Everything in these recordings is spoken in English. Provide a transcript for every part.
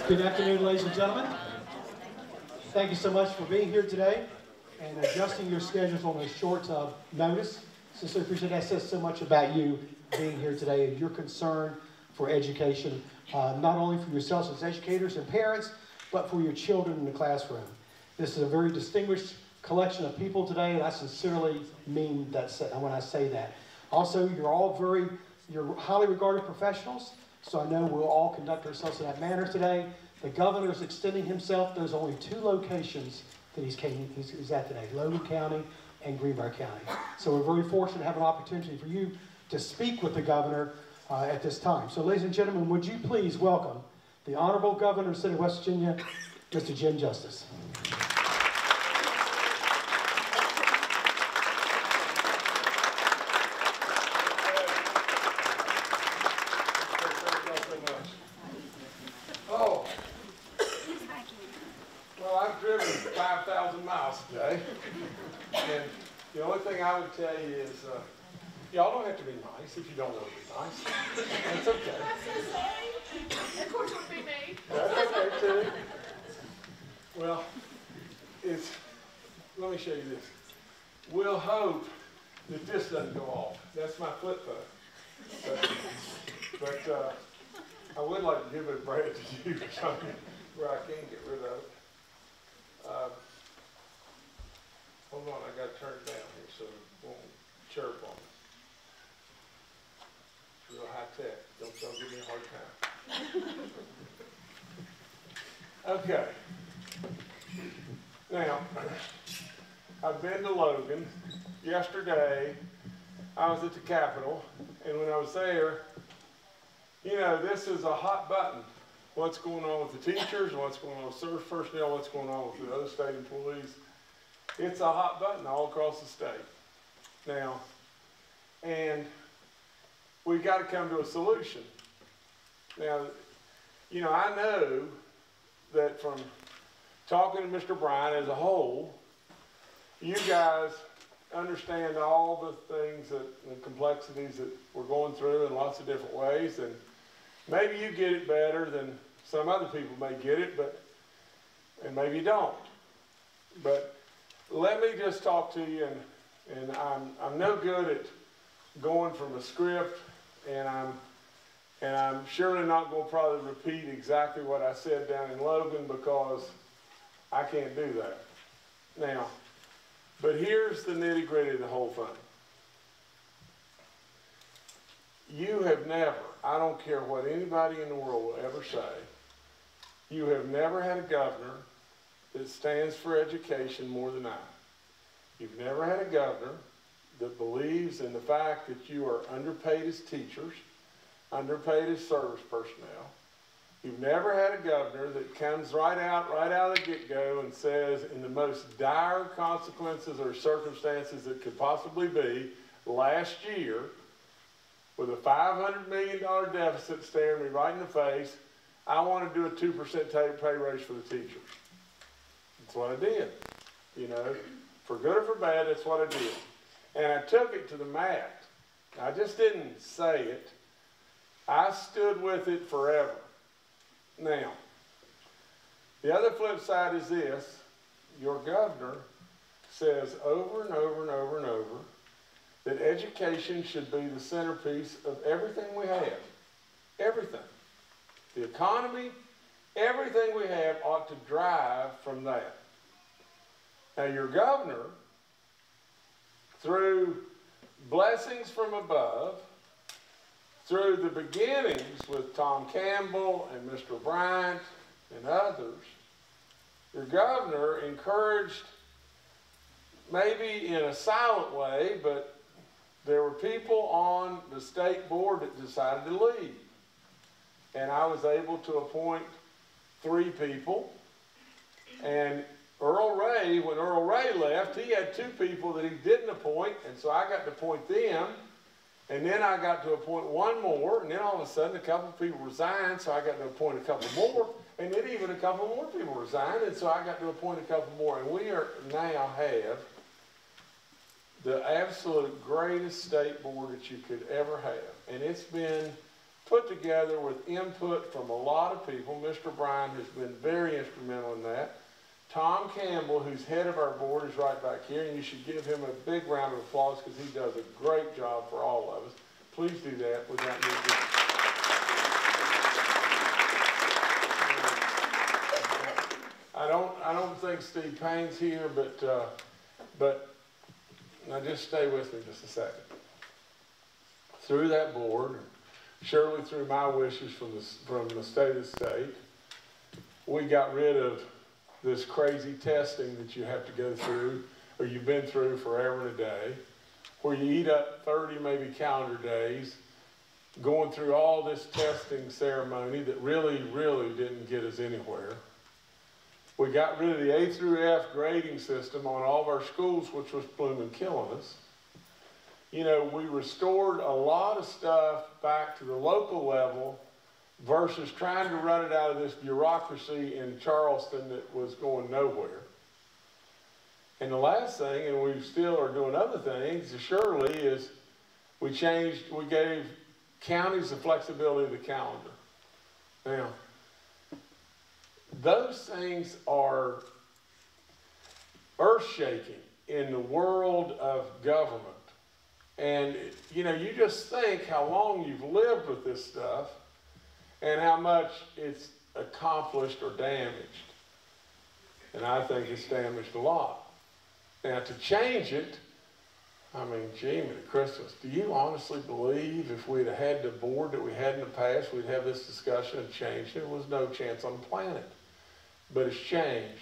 Good afternoon, ladies and gentlemen. Thank you so much for being here today and adjusting your schedules on a short notice. Sincerely appreciate that. Says so much about you being here today and your concern for education, not only for yourselves as educators and parents, but for your children in the classroom. This is a very distinguished collection of people today, and I sincerely mean that when I say that. Also, you're highly regarded professionals, so I know we'll all conduct ourselves in that manner today. The governor is extending himself. There's only 2 locations that he's at today, Logan County and Greenbrier County. So we're very fortunate to have an opportunity for you to speak with the governor at this time. So ladies and gentlemen, would you please welcome the Honorable Governor of the State of West Virginia, Mr. Jim Justice. I would tell you is, y'all don't have to be nice if you don't want to be nice. That's okay. Of course it would be me. That's okay too. Well, let me show you this. We'll hope that this doesn't go off. That's my flip phone. But I would like to give it a break to you something where I can get rid of it. Hold on, I got to turn it down here so it won't chirp on me. It's real high tech. Don't y'all give me a hard time. Okay. Now, I've been to Logan. Yesterday, I was at the Capitol, and when I was there, you know, this is a hot button. What's going on with the teachers, what's going on with service personnel, what's going on with the other state employees. It's a hot button all across the state now, and we've got to come to a solution. Now, you know, I know that from talking to Mr. Bryan as a whole, you guys understand all the things the complexities that we're going through in lots of different ways, and maybe you get it better than some other people may get it, and maybe you don't. But let me just talk to you, and I'm no good at going from a script, and I'm surely not going to probably repeat exactly what I said down in Logan because I can't do that. Now, but here's the nitty-gritty of the whole thing. You have never, I don't care what anybody in the world will ever say, you have never had a governor that stands for education more than I. You've never had a governor that believes in the fact that you are underpaid as teachers, underpaid as service personnel. You've never had a governor that comes right out of the get-go and says, in the most dire consequences or circumstances that could possibly be, last year, with a $500 million deficit staring me right in the face, I want to do a 2% pay raise for the teachers. That's what I did. You know, for good or for bad, that's what I did. And I took it to the mat. I just didn't say it. I stood with it forever. Now, the other flip side is this. Your governor says over and over and over and over that education should be the centerpiece of everything we have. Everything. The economy, everything we have ought to drive from that. Now, your governor, through blessings from above, through the beginnings with Tom Campbell and Mr. Bryant and others, your governor encouraged, maybe in a silent way, but there were people on the state board that decided to leave. And I was able to appoint 3 people. And Earl Ray, when Earl Ray left, he had 2 people that he didn't appoint, and so I got to appoint them. And then I got to appoint 1 more, and then all of a sudden a couple of people resigned, so I got to appoint a couple more. And then even a couple more people resigned, and so I got to appoint a couple more. And we now have the absolute greatest state board that you could ever have. And it's been put together with input from a lot of people. Mr. Bryan has been very instrumental in that. Tom Campbell, who's head of our board, is right back here, and you should give him a big round of applause because he does a great job for all of us. Please do that without me. I don't think Steve Payne's here, but now just stay with me just a second. Through that board, surely through my wishes from the state of the state, we got rid of this crazy testing that you have to go through, or you've been through forever and a day, where you eat up 30 maybe calendar days, going through all this testing ceremony that really, really didn't get us anywhere. We got rid of the A through F grading system on all of our schools, which was blooming killing us. You know, we restored a lot of stuff back to the local level versus trying to run it out of this bureaucracy in Charleston that was going nowhere. And the last thing, and we still are doing other things, surely, is we gave counties the flexibility of the calendar. Now, those things are earth-shaking in the world of government. And, you know, you just think how long you've lived with this stuff and how much it's accomplished or damaged. And I think it's damaged a lot. Now, to change it, I mean, gee, Christmas, do you honestly believe if we'd have had the board that we had in the past, we'd have this discussion and change it? There was no chance on the planet. But it's changed.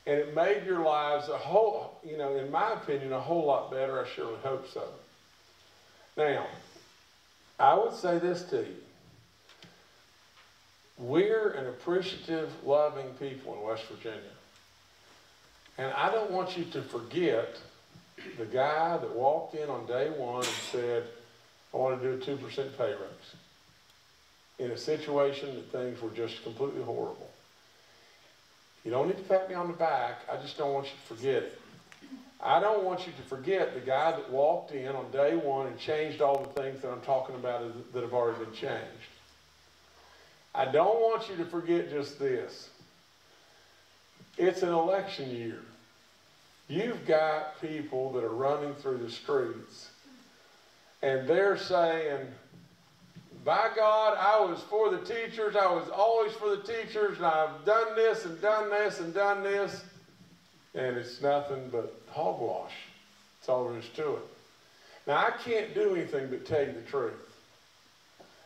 And it made your lives a whole, you know, in my opinion, a whole lot better. I surely hope so. Now, I would say this to you. We're an appreciative, loving people in West Virginia. And I don't want you to forget the guy that walked in on day one and said, I want to do a 2% pay raise. In a situation that things were just completely horrible. You don't need to pat me on the back. I just don't want you to forget it. I don't want you to forget the guy that walked in on day one and changed all the things that I'm talking about that have already been changed. I don't want you to forget just this. It's an election year. You've got people that are running through the streets and they're saying, by God, I was for the teachers. I was always for the teachers, and I've done this and done this and done this. And it's nothing but hogwash. That's all there is to it. Now, I can't do anything but tell you the truth.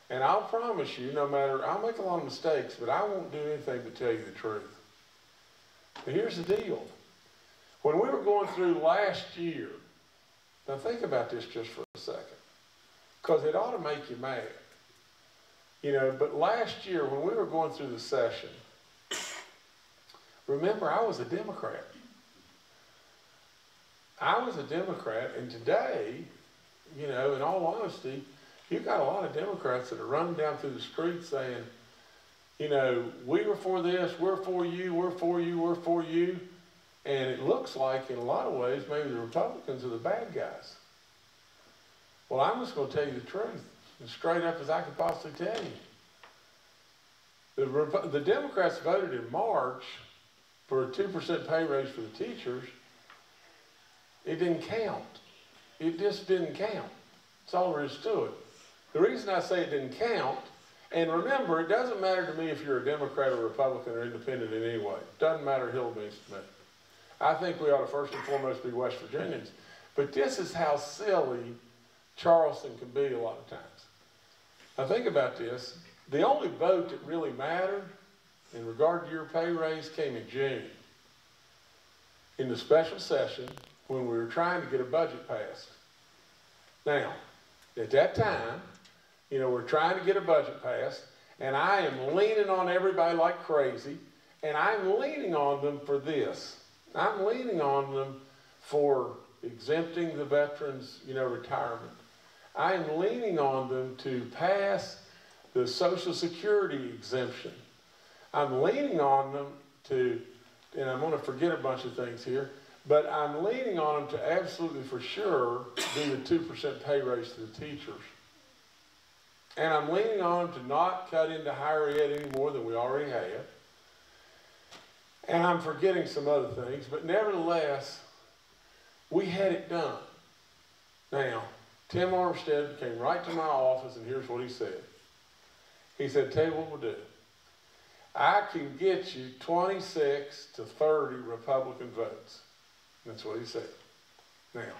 And I'll promise you, no matter, I'll make a lot of mistakes, but I won't do anything but tell you the truth. But here's the deal. When we were going through last year, now think about this just for a second, because it ought to make you mad. You know, but last year when we were going through the session, remember, I was a Democrat. I was a Democrat, and today, you know, in all honesty, you've got a lot of Democrats that are running down through the streets saying, you know, we were for this, we're for you, we're for you, we're for you. And it looks like, in a lot of ways, maybe the Republicans are the bad guys. Well, I'm just going to tell you the truth, as straight up as I could possibly tell you. The Democrats voted in March for a 2% pay raise for the teachers. It didn't count. It just didn't count. That's all there is to it. The reason I say it didn't count, and remember, it doesn't matter to me if you're a Democrat or Republican or independent in any way. It doesn't matter a hill of beans to me. I think we ought to first and foremost be West Virginians. But this is how silly Charleston can be a lot of times. Now think about this. The only vote that really mattered in regard to your pay raise came in June. In the special session when we were trying to get a budget passed. Now, at that time, you know, we're trying to get a budget passed, and I am leaning on everybody like crazy, and I'm leaning on them for this. I'm leaning on them for exempting the veterans, you know, retirement. I'm leaning on them to pass the Social Security exemption. I'm leaning on them to, and I'm going to forget a bunch of things here, but I'm leaning on them to absolutely for sure do the 2% pay raise to the teachers. And I'm leaning on to not cut into higher ed any more than we already have. And I'm forgetting some other things, but nevertheless, we had it done. Now, Tim Armstead came right to my office, and here's what he said. He said, tell you what we'll do. I can get you 26 to 30 Republican votes. That's what he said. Now,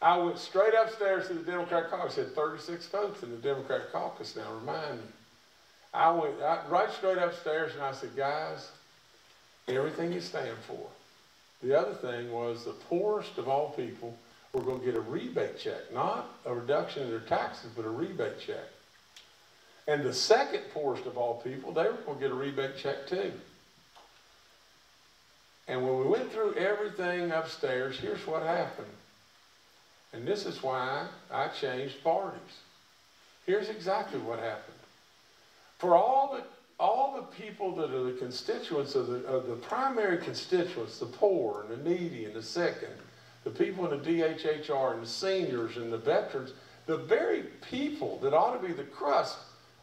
I went straight upstairs to the Democratic caucus. He had 36 votes in the Democratic caucus now, remind me. I went right straight upstairs and I said, guys, everything you stand for. The other thing was the poorest of all people were going to get a rebate check, not a reduction in their taxes, but a rebate check. And the second poorest of all people, they were going to get a rebate check too. And when we went through everything upstairs, here's what happened. And this is why I changed parties. Here's exactly what happened. For all the people that are the constituents of the primary constituents, the poor and the needy and the sick and the people in the DHHR and the seniors and the veterans, the very people that ought to be the crust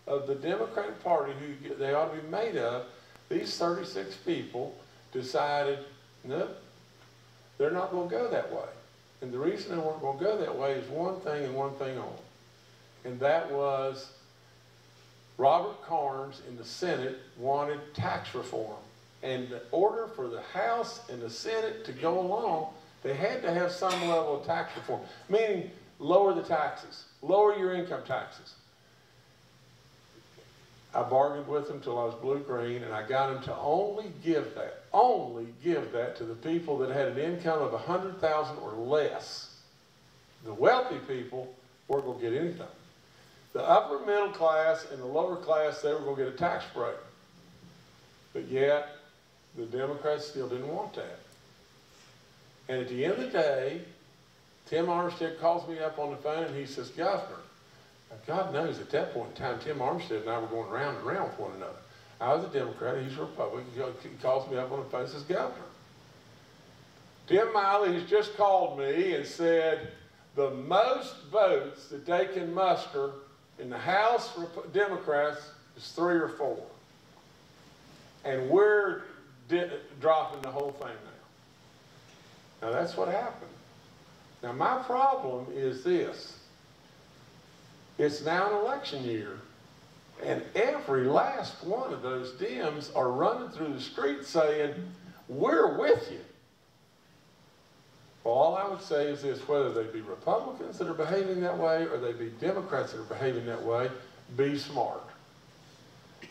of the Democratic Party who they ought to be made of, these 36 people decided, no, they're not going to go that way. And the reason they weren't going to go that way is one thing and one thing only. And that was Robert Karnes in the Senate wanted tax reform. And in order for the House and the Senate to go along, they had to have some level of tax reform, meaning lower the taxes, lower your income taxes. I bargained with them till I was blue-green, and I got them to only give that to the people that had an income of $100,000 or less. The wealthy people weren't going to get anything. The upper middle class and the lower class, they were going to get a tax break. But yet, the Democrats still didn't want that. And at the end of the day, Tim Armstead calls me up on the phone and he says, Governor, God knows at that point in time, Tim Armstead and I were going round and round with one another. I was a Democrat, he's a Republican. He calls me up on the phone and says, Governor, Tim Miley has just called me and said the most votes that they can muster in the House Democrats is 3 or 4. And we're dropping the whole thing now. Now that's what happened. Now my problem is this. It's now an election year, and every last one of those Dems are running through the street saying, we're with you. Well, all I would say is this, whether they be Republicans that are behaving that way or they be Democrats that are behaving that way, be smart.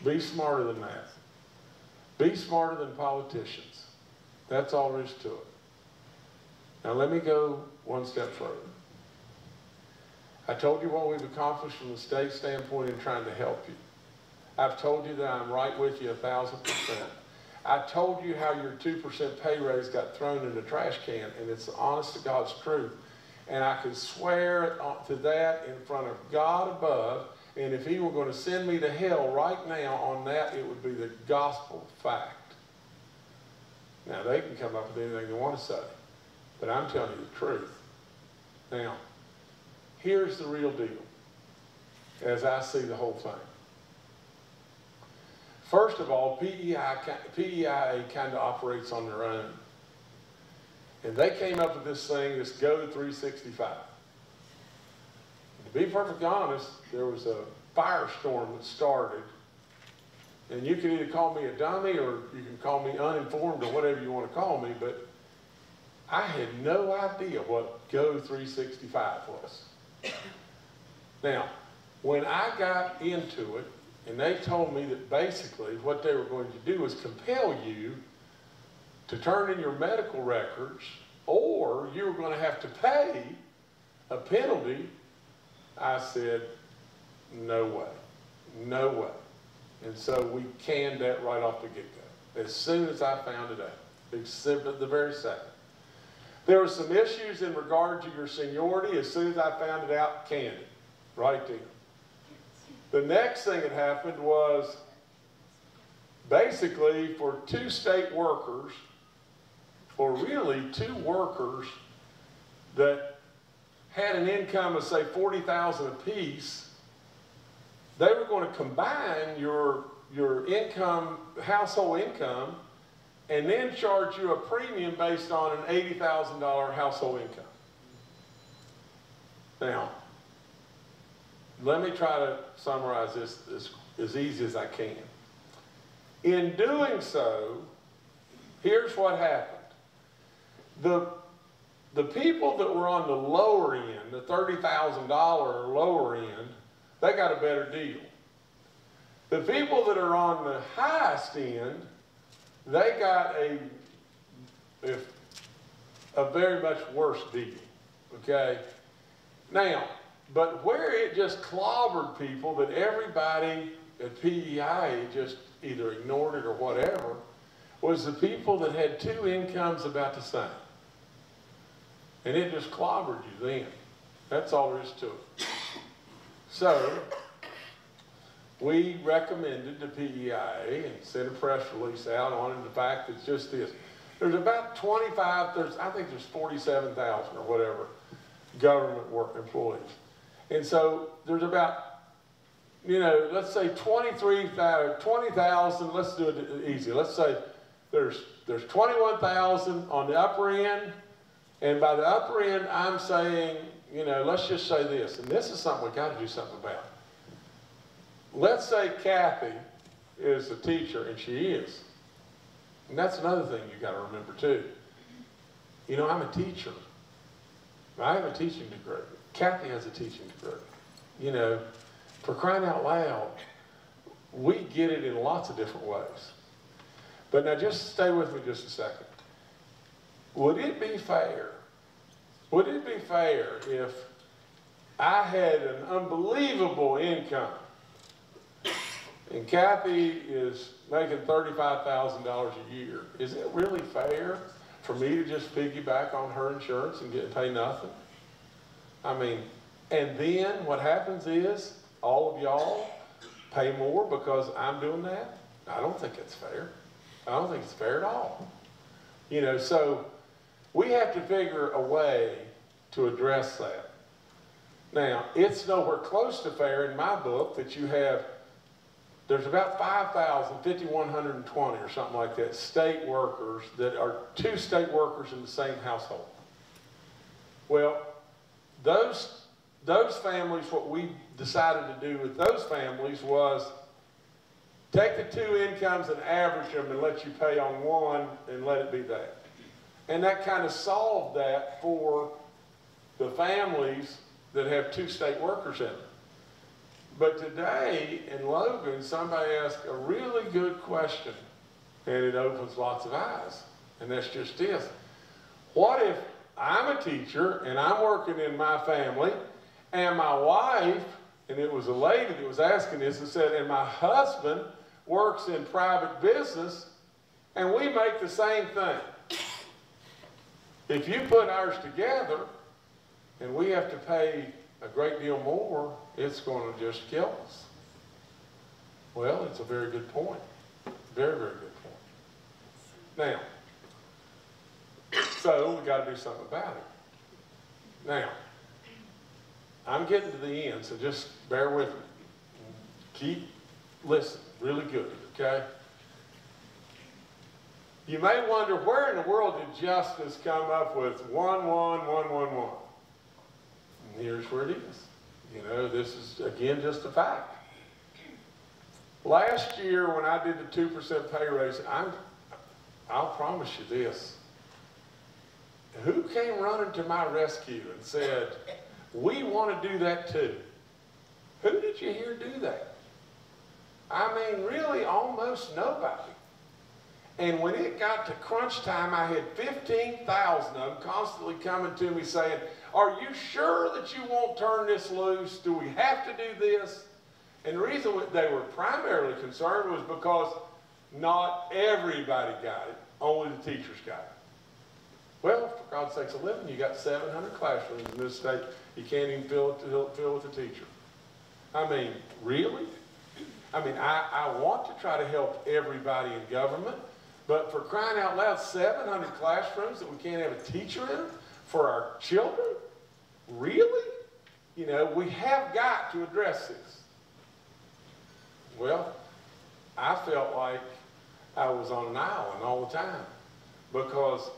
Be smarter than that. Be smarter than politicians. That's all there is to it. Now let me go one step further. I told you what we've accomplished from the state standpoint in trying to help you. I've told you that I'm right with you 1,000%. I told you how your 2% pay raise got thrown in the trash can, and it's the honest to God's truth. And I can swear to that in front of God above, and if he were going to send me to hell right now on that, it would be the gospel fact. Now, they can come up with anything they want to say, but I'm telling you the truth. Now, here's the real deal, as I see the whole thing. First of all, PEIA kind of operates on their own. And they came up with this thing, this Go 365. To be perfectly honest, there was a firestorm that started. And you can either call me a dummy or you can call me uninformed or whatever you want to call me, but I had no idea what Go 365 was. Now, when I got into it, and they told me that basically what they were going to do was compel you to turn in your medical records, or you were going to have to pay a penalty, I said, no way, no way. And so we canned that right off the get-go, as soon as I found it out, except at the very second. There were some issues in regard to your seniority. As soon as I found it out, canned it, right there. The next thing that happened was basically for 2 state workers, or really 2 workers that had an income of say $40,000 apiece, they were going to combine your income, household income, and then charge you a premium based on an $80,000 household income. Now, let me try to summarize this as easy as I can. In doing so, here's what happened. The people that were on the lower end, the $30,000 or lower end, they got a better deal. The people that are on the highest end, they got a very much worse deal, okay? Now, but where it just clobbered people that everybody at PEIA just either ignored it or whatever, was the people that had two incomes about the same. And it just clobbered you then. That's all there is to it. So, we recommended to PEIA and sent a press release out on it, the fact that it's just this. There's about I think there's 47,000 or whatever government work employees. And so there's about, let's say 20,000, let's do it easy. Let's say there's 21,000 on the upper end, and by the upper end, I'm saying, let's just say this, and this is something we've got to do something about. Let's say Kathy is a teacher, and she is. And that's another thing you've got to remember too. I'm a teacher. I have a teaching degree. Kathy has a teaching degree. For crying out loud, we get it in lots of different ways. But now just stay with me just a second. Would it be fair? Would it be fair if I had an unbelievable income and Kathy is making $35,000 a year? Is it really fair for me to just piggyback on her insurance and pay nothing? I mean, and then what happens is all of y'all pay more because I'm doing that? I don't think it's fair. I don't think it's fair at all. So we have to figure a way to address that. Now, it's nowhere close to fair in my book that there's about 5,120 or something like that, state workers that are two state workers in the same household. Well, those families, what we decided to do with those families was take the two incomes and average them and let you pay on one and let it be that. And that kind of solved that for the families that have two state workers in them. But today in Logan, somebody asked a really good question, and it opens lots of eyes. And that's just this. What if I'm a teacher and I'm working in my family, and my wife, and it was a lady that was asking this, and said, and my husband works in private business, and we make the same thing. If you put ours together, and we have to pay a great deal more, it's going to just kill us. Well, it's a very good point. Very, very good point. Now, so we got to do something about it. Now, I'm getting to the end, so just bear with me. Keep listening really good, okay? You may wonder, where in the world did Justice come up with 1, 1, 1, 1, 1? And here's where it is. This is, again, just a fact. Last year, when I did the 2% pay raise, I'll promise you this. Who came running to my rescue and said, we want to do that too? Who did you hear do that? I mean, really, almost nobody. And when it got to crunch time, I had 15,000 of them constantly coming to me saying, are you sure that you won't turn this loose? Do we have to do this? And the reason they were primarily concerned was because not everybody got it, only the teachers got it. Well, for God's sakes, you got 700 classrooms in this state. You can't even fill with a teacher. I mean, really? I mean, I want to try to help everybody in government, but for crying out loud, 700 classrooms that we can't have a teacher in for our children? Really? We have got to address this. Well, I felt like I was on an island all the time because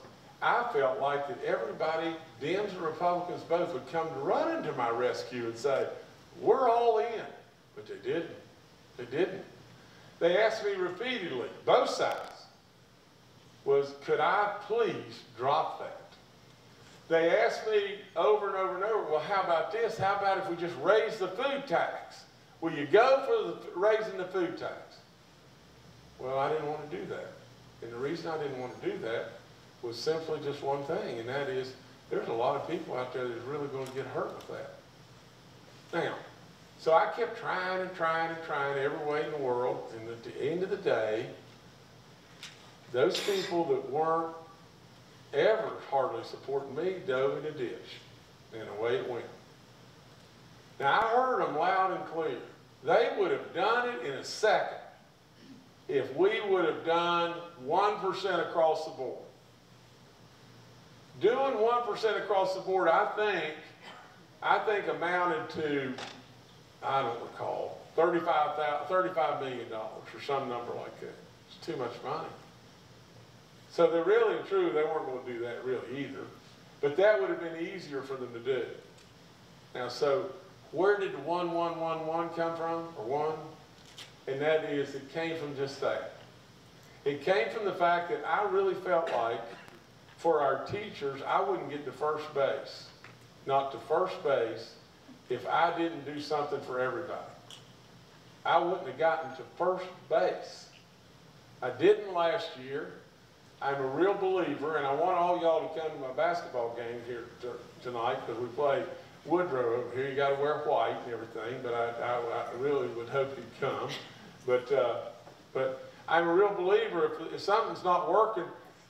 I felt like that everybody, Dems and Republicans both, would come to run into my rescue and say, we're all in. But they didn't. They didn't. They asked me repeatedly, both sides, could I please drop that? They asked me over and over and over, well, how about this? How about if we just raise the food tax? Will you go for raising the food tax? Well, I didn't want to do that. And the reason I didn't want to do that was simply just one thing, and that is there's a lot of people out there that's really going to get hurt with that. Now, so I kept trying and trying and trying every way in the world, and at the end of the day, those people that weren't ever hardly supporting me dove in a ditch, and away it went. Now, I heard them loud and clear. They would have done it in a second if we would have done 1% across the board. Doing 1% across the board, I think amounted to, I don't recall, $35 million or some number like that. It's too much money. So they're really and truly, they weren't going to do that really either. But that would have been easier for them to do. Now, so where did the 1111 come from, or one? And that is, it came from just that. It came from the fact that I really felt like for our teachers, I wouldn't get to first base, not to first base, if I didn't do something for everybody. I wouldn't have gotten to first base. I didn't last year. I'm a real believer, and I want all y'all to come to my basketball game here tonight because we play Woodrow over here. You got to wear white and everything, but I really would hope you'd come. But I'm a real believer. If something's not working,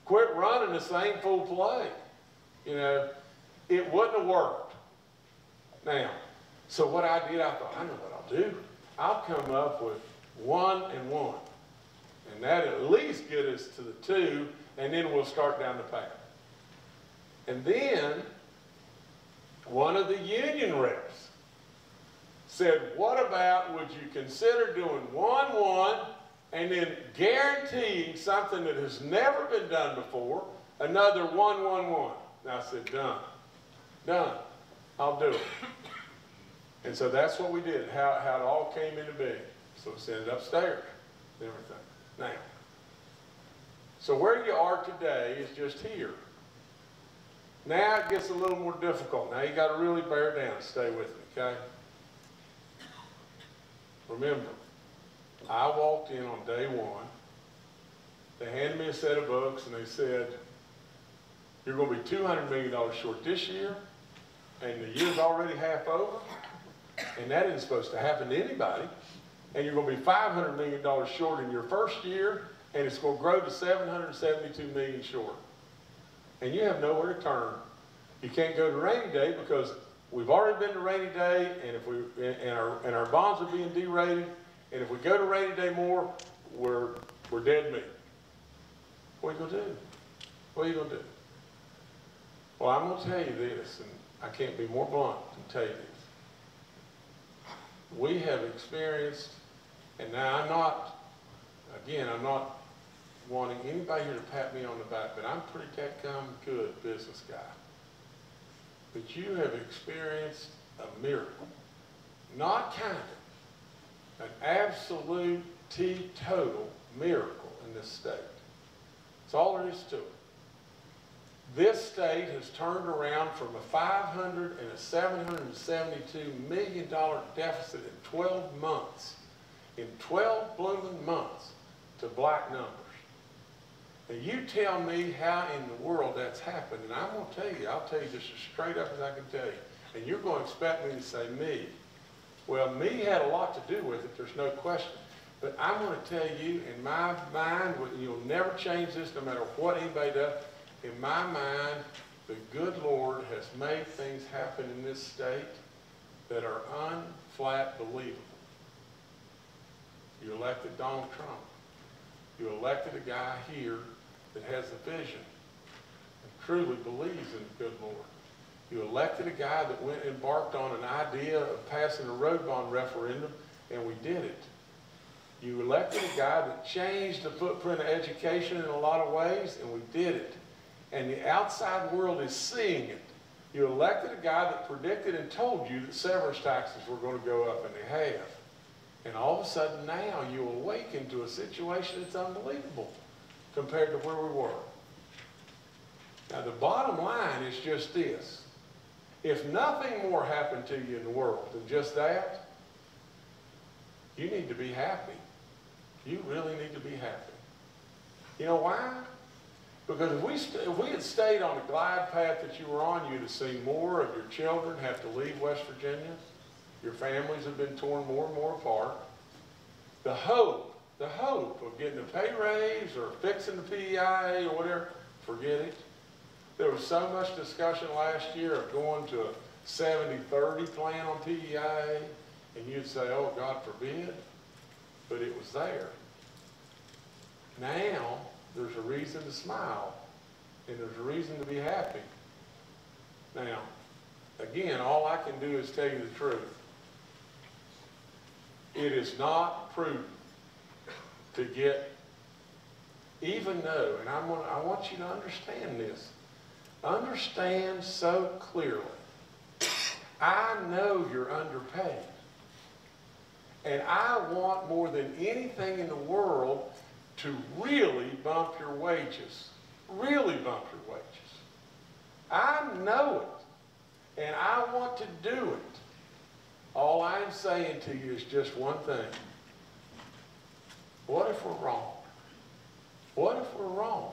quit running the same full play. You know, it wouldn't have worked. Now, so what I did, I thought, I know what I'll do. I'll come up with 1 and 1. And that'll at least get us to the 2, and then we'll start down the path. And then one of the union reps said, what about, would you consider doing 1-1 and then guaranteeing something that has never been done before, another 1-1-1? And I said, done. Done. I'll do it. And so that's what we did, how it all came into being. So we sent it upstairs and everything. Now, so where you are today is just here. Now it gets a little more difficult. Now you got to really bear down. Stay with me, okay? Remember, I walked in on day 1. They handed me a set of books and they said, you're going to be $200 million short this year, and the year's already half over, and that isn't supposed to happen to anybody. And you're going to be $500 million short in your first year, and it's going to grow to $772 million short. And you have nowhere to turn. You can't go to rainy day because we've already been to rainy day, and if and our bonds are being derated, and if we go to rainy day more, we're dead meat. What are you going to do? What are you going to do? Well, I'm going to tell you this, and I can't be more blunt than tell you this. We have experienced, and now I'm not wanting anybody here to pat me on the back, but I'm a pretty dadgum good business guy. But you have experienced a miracle. Not kind of. An absolute teetotal miracle in this state. That's all there is to it. This state has turned around from a $500 and a $772 million deficit in 12 months, in 12 blooming months, to black numbers. And you tell me how in the world that's happened, and I'm going to tell you, I'll tell you just as straight up as I can tell you. And you're going to expect me to say me. Well, me had a lot to do with it, there's no question. But I'm going to tell you, in my mind, you'll never change this no matter what anybody does. In my mind, the good Lord has made things happen in this state that are unflat believable. You elected Donald Trump. You elected a guy here that has a vision and truly believes in the good Lord. You elected a guy that went and embarked on an idea of passing a road bond referendum, and we did it. You elected a guy that changed the footprint of education in a lot of ways, and we did it. And the outside world is seeing it. You elected a guy that predicted and told you that severance taxes were going to go up, and they have. And all of a sudden now you awaken to a situation that's unbelievable compared to where we were. Now the bottom line is just this. If nothing more happened to you in the world than just that, you need to be happy. You really need to be happy. You know why? Because if we had stayed on the glide path that you were on, you'd have seen more of your children have to leave West Virginia. Your families have been torn more and more apart. The hope of getting a pay raise or fixing the PEIA or whatever, forget it. There was so much discussion last year of going to a 70-30 plan on PEIA, and you'd say, oh, God forbid, but it was there. Now, there's a reason to smile, and there's a reason to be happy. Now, again, all I can do is tell you the truth. It is not prudent to get, even though, and I want you to understand this, understand so clearly, I know you're underpaid. And I want more than anything in the world to really bump your wages. Really bump your wages. I know it. And I want to do it. All I'm saying to you is just one thing. What if we're wrong? What if we're wrong?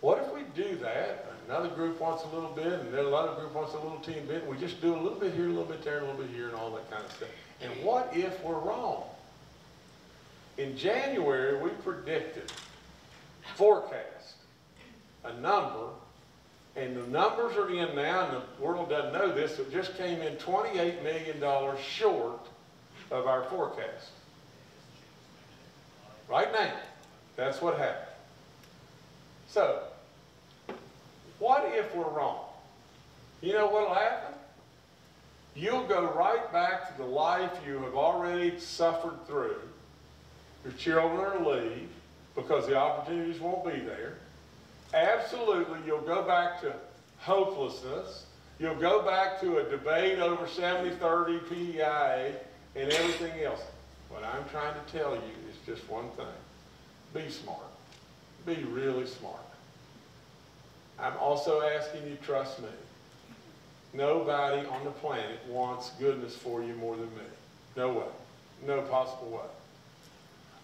What if we do that, another group wants a little bit, and then another group wants a little team bit, and we just do a little bit here, a little bit there, a little bit here, and all that kind of stuff. And what if we're wrong? In January, we predicted, forecast, a number, and the numbers are in now, and the world doesn't know this, so it just came in $28 million short of our forecast. Right now, that's what happened. So, what if we're wrong? You know what'll happen? You'll go right back to the life you have already suffered through. Your children will leave because the opportunities won't be there. Absolutely, you'll go back to hopelessness. You'll go back to a debate over 70-30 PEIA and everything else. What I'm trying to tell you is just one thing. Be smart. Be really smart. I'm also asking you to trust me. Nobody on the planet wants goodness for you more than me. No way. No possible way.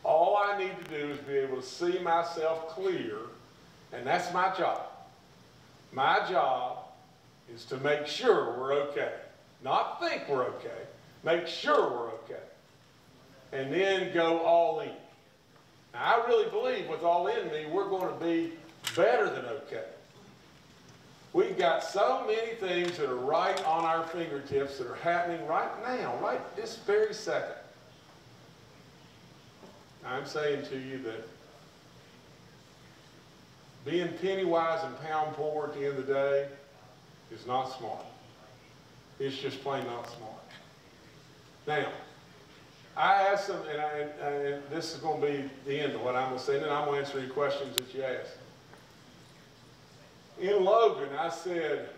All I need to do is be able to see myself clear, and that's my job. My job is to make sure we're okay. Not think we're okay. Make sure we're okay. And then go all in. Now, I really believe with all in me, we're going to be better than okay. We've got so many things that are right on our fingertips that are happening right now, right this very second. I'm saying to you that being penny wise and pound poor at the end of the day is not smart. It's just plain not smart. Now, I asked them, and this is going to be the end of what I'm going to say, and then I'm going to answer any questions that you ask. In Logan, I said,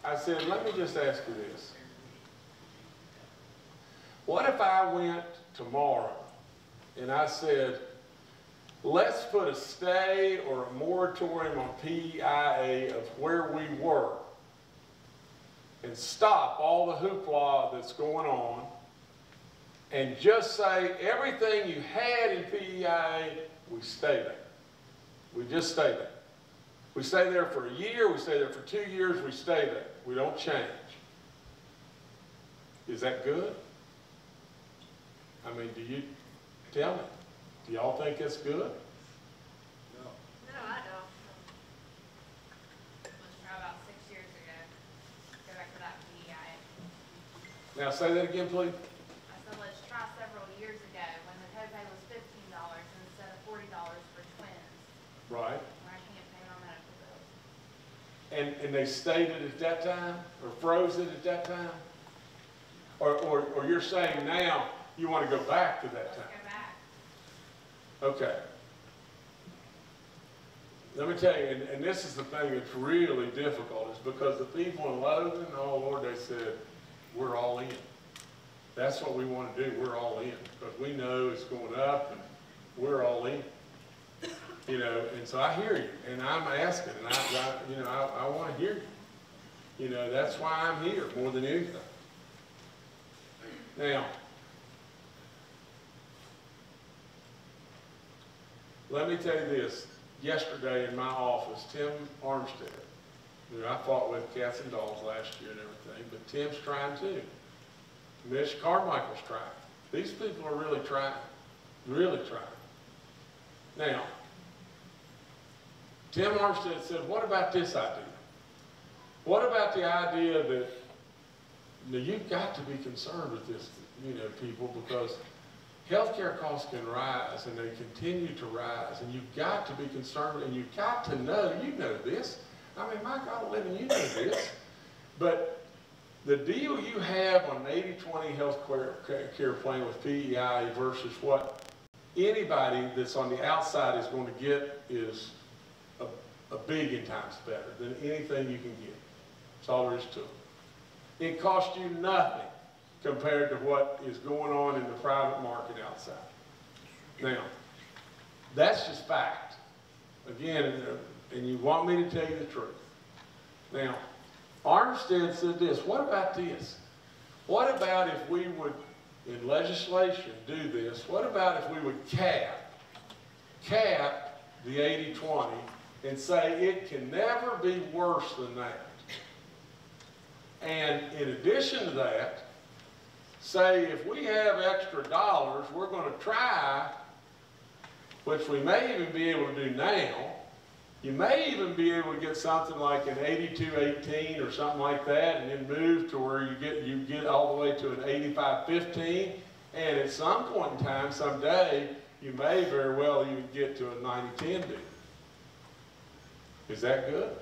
let me just ask you this. What if I went tomorrow and I said, let's put a stay or a moratorium on PEIA of where we were and stop all the hoopla that's going on and just say everything you had in PEIA, we stay there. We just stay there. We stay there for a year, we stay there for 2 years, we stay there. We don't change. Is that good? I mean, do you tell me? Do y'all think it's good? No, I don't. Let's try about 6 years ago. Go back to that PEIA. Now say that again, please. I said let's try several years ago when the copay was $15 instead of $40 for twins. Right. When I can't pay my medical bills. And they stayed it at that time? Or froze it at that time? Or you're saying now, You want to go back to that Let's time? go back. Okay. Let me tell you, and this is the thing that's really difficult, is because the people in Logan, oh Lord, they said, we're all in. That's what we want to do, we're all in, because we know it's going up, and we're all in. You know, and so I hear you, and I'm asking, and I want to hear you. You know, that's why I'm here more than anything. Now, let me tell you this. Yesterday in my office, Tim Armstead, who I fought with cats and dogs last year and everything, but Tim's trying too. Mitch Carmichael's trying. These people are really trying, really trying. Now, Tim Armstead said, what about this idea? What about the idea that, you know, you've got to be concerned with this, you know, people, because healthcare costs can rise, and they continue to rise, and you've got to be concerned, and you've got to know, you know this. I mean, my God, living, you know this. But the deal you have on an 80-20 health care plan with PEIA versus what anybody that's on the outside is going to get is a billion times better than anything you can get. That's all there is to it. It costs you nothing compared to what is going on in the private market outside. Now, that's just fact. Again, and you want me to tell you the truth. Now, Armstead said this, what about this? What about if we would, in legislation, do this? What about if we would cap the 80-20 and say it can never be worse than that? And in addition to that, say if we have extra dollars, we're going to try, which we may even be able to do now, you may even be able to get something like an 82-18 or something like that, and then move to where you get all the way to an 85-15, and at some point in time, someday, you may very well even get to a 90-10 deal. Is that good?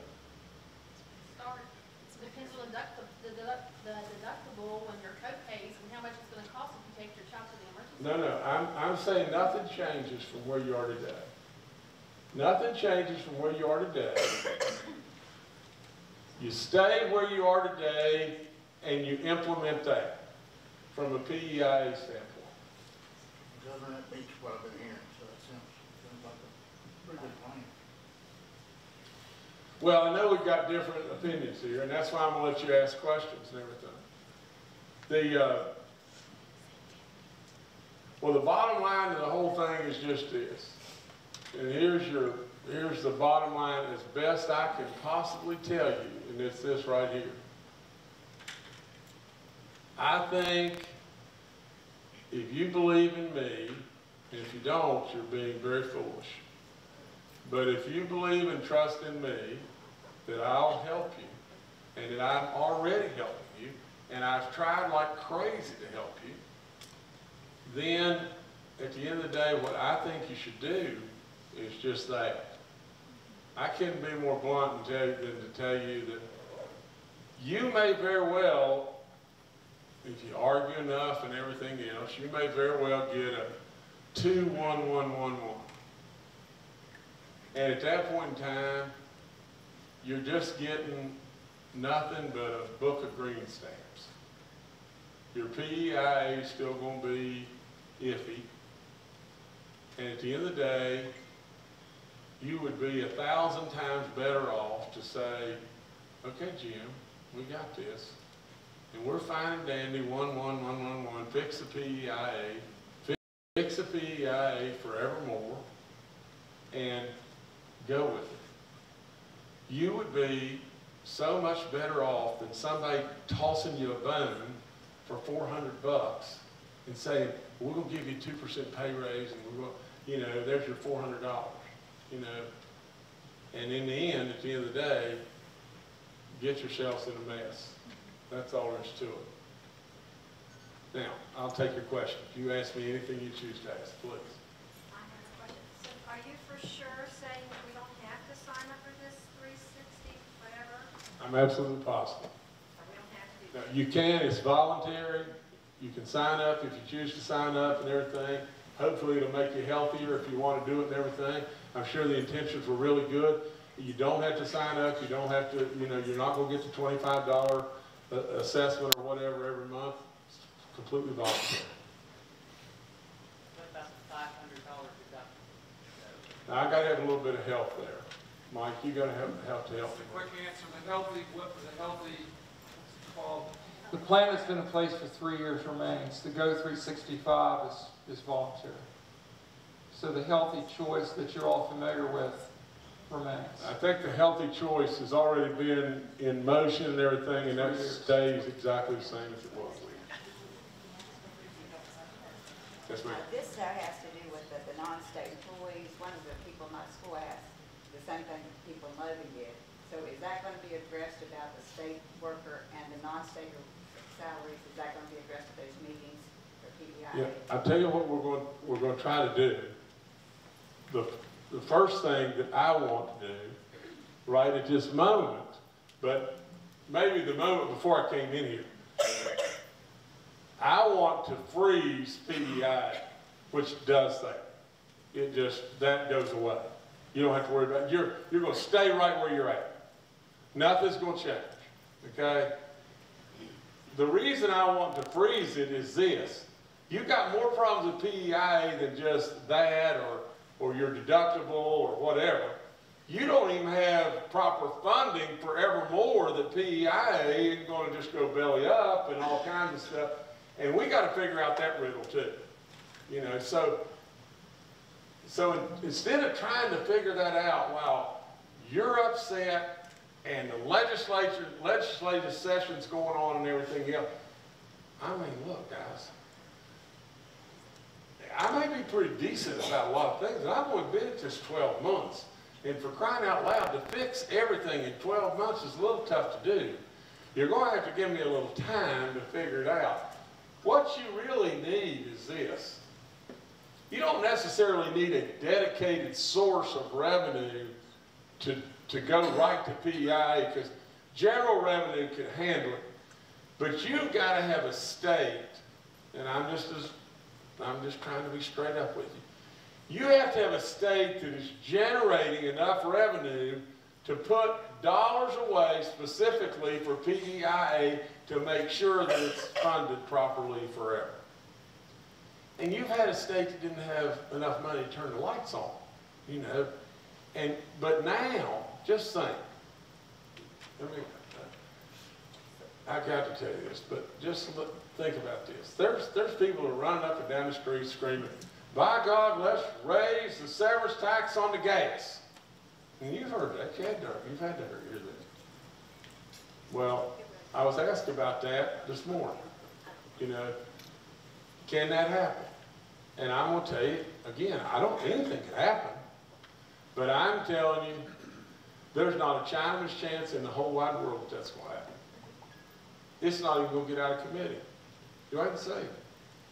Start. It depends on the deductible and your co-pays and how much it's going to cost if you take your child to the emergency. No, I'm saying nothing changes from where you are today. Nothing changes from where you are today. You stay where you are today and you implement that from a PEIA standpoint. Doesn't that beat what I've been hearing? So it sounds like a pretty good plan. Well, I know we've got different opinions here, and that's why I'm going to let you ask questions and everything. Well, the bottom line of the whole thing is just this. And here's the bottom line as best I can possibly tell you, and it's this right here. I think if you believe in me, and if you don't, you're being very foolish. But if you believe and trust in me, that I'll help you, and that I'm already helping you, and I've tried like crazy to help you, then at the end of the day, what I think you should do is just that. I couldn't be more blunt than to tell you that you may very well, if you argue enough and everything else, you may very well get a 2-1-1-1-1. And at that point in time, you're just getting nothing but a book of green stamps. Your PEIA is still going to be iffy. And at the end of the day, you would be 1,000 times better off to say, okay, Jim, we got this. And we're fine and dandy, 1-1-1-1-1, fix the PEIA, fix the PEIA forevermore, and go with it. You would be so much better off than somebody tossing you a bone for $400 and saying, we're going to give you 2% pay raise, and we're going, you know, there's your $400, you know. And in the end, at the end of the day, get yourselves in a mess. That's all there is to it. Now, I'll take your question. If you ask me anything you choose to ask, please. I have a question. So are you for sure saying that we don't have to sign up for this 360, whatever? I'm absolutely positive. Or we don't have to do Now, that? you can, it's voluntary. You can sign up if you choose to sign up and everything. Hopefully it'll make you healthier if you want to do it and everything. I'm sure the intentions were really good. You don't have to sign up. You don't have to, you know, you're not going to get the $25 assessment or whatever every month. It's completely voluntary. What about the $500 deductible? Now, I got to have a little bit of help there. Mike, you got to have help to help Just me. a quick answer, what was the healthy called? The plan that's been in place for 3 years remains. The Go 365 is voluntary. So the healthy choice that you're all familiar with remains. I think the healthy choice has already been in motion and everything, and that stays exactly the same as it was. Yes, ma'am. This has to do with the non-state employees. One of the people in my school asked the same thing people in Logan did. So is that going to be addressed about the state worker and the non-state salaries? Is that going to be addressed at those meetings for PEIA? Yeah, I'll tell you what we're going to try to do. The first thing that I want to do, right at this moment, but maybe the moment before I came in here, I want to freeze PEI, which does that. It just, that goes away. You don't have to worry about it. You're going to stay right where you're at. Nothing's going to change, okay? The reason I want to freeze it is this. You've got more problems with PEI than just that or your deductible or whatever. You don't even have proper funding forevermore that PEIA is going to just go belly up and all kinds of stuff. And we got to figure out that riddle too. You know, so instead of trying to figure that out while you're upset and the legislative session's going on and everything else, I mean, look, guys, I may be pretty decent about a lot of things, and I've only been at this 12 months. And for crying out loud, to fix everything in 12 months is a little tough to do. You're going to have to give me a little time to figure it out. What you really need is this. You don't necessarily need a dedicated source of revenue to go right to PEI, because general revenue can handle it. But you've got to have a state, and I'm just trying to be straight up with you. You have to have a state that is generating enough revenue to put dollars away specifically for PEIA to make sure that it's funded properly forever. And you've had a state that didn't have enough money to turn the lights on, you know. But now, just think. I got to tell you this, but just think about this. There's people who are running up and down the street screaming, "By God, let's raise the severance tax on the gas." And you've heard that. You've had to hear that. Well, I was asked about that this morning. You know, can that happen? And I'm going to tell you, again, anything can happen. But I'm telling you, there's not a Chinaman's chance in the whole wide world that that's going to happen. It's not even going to get out of committee. You know what I can say?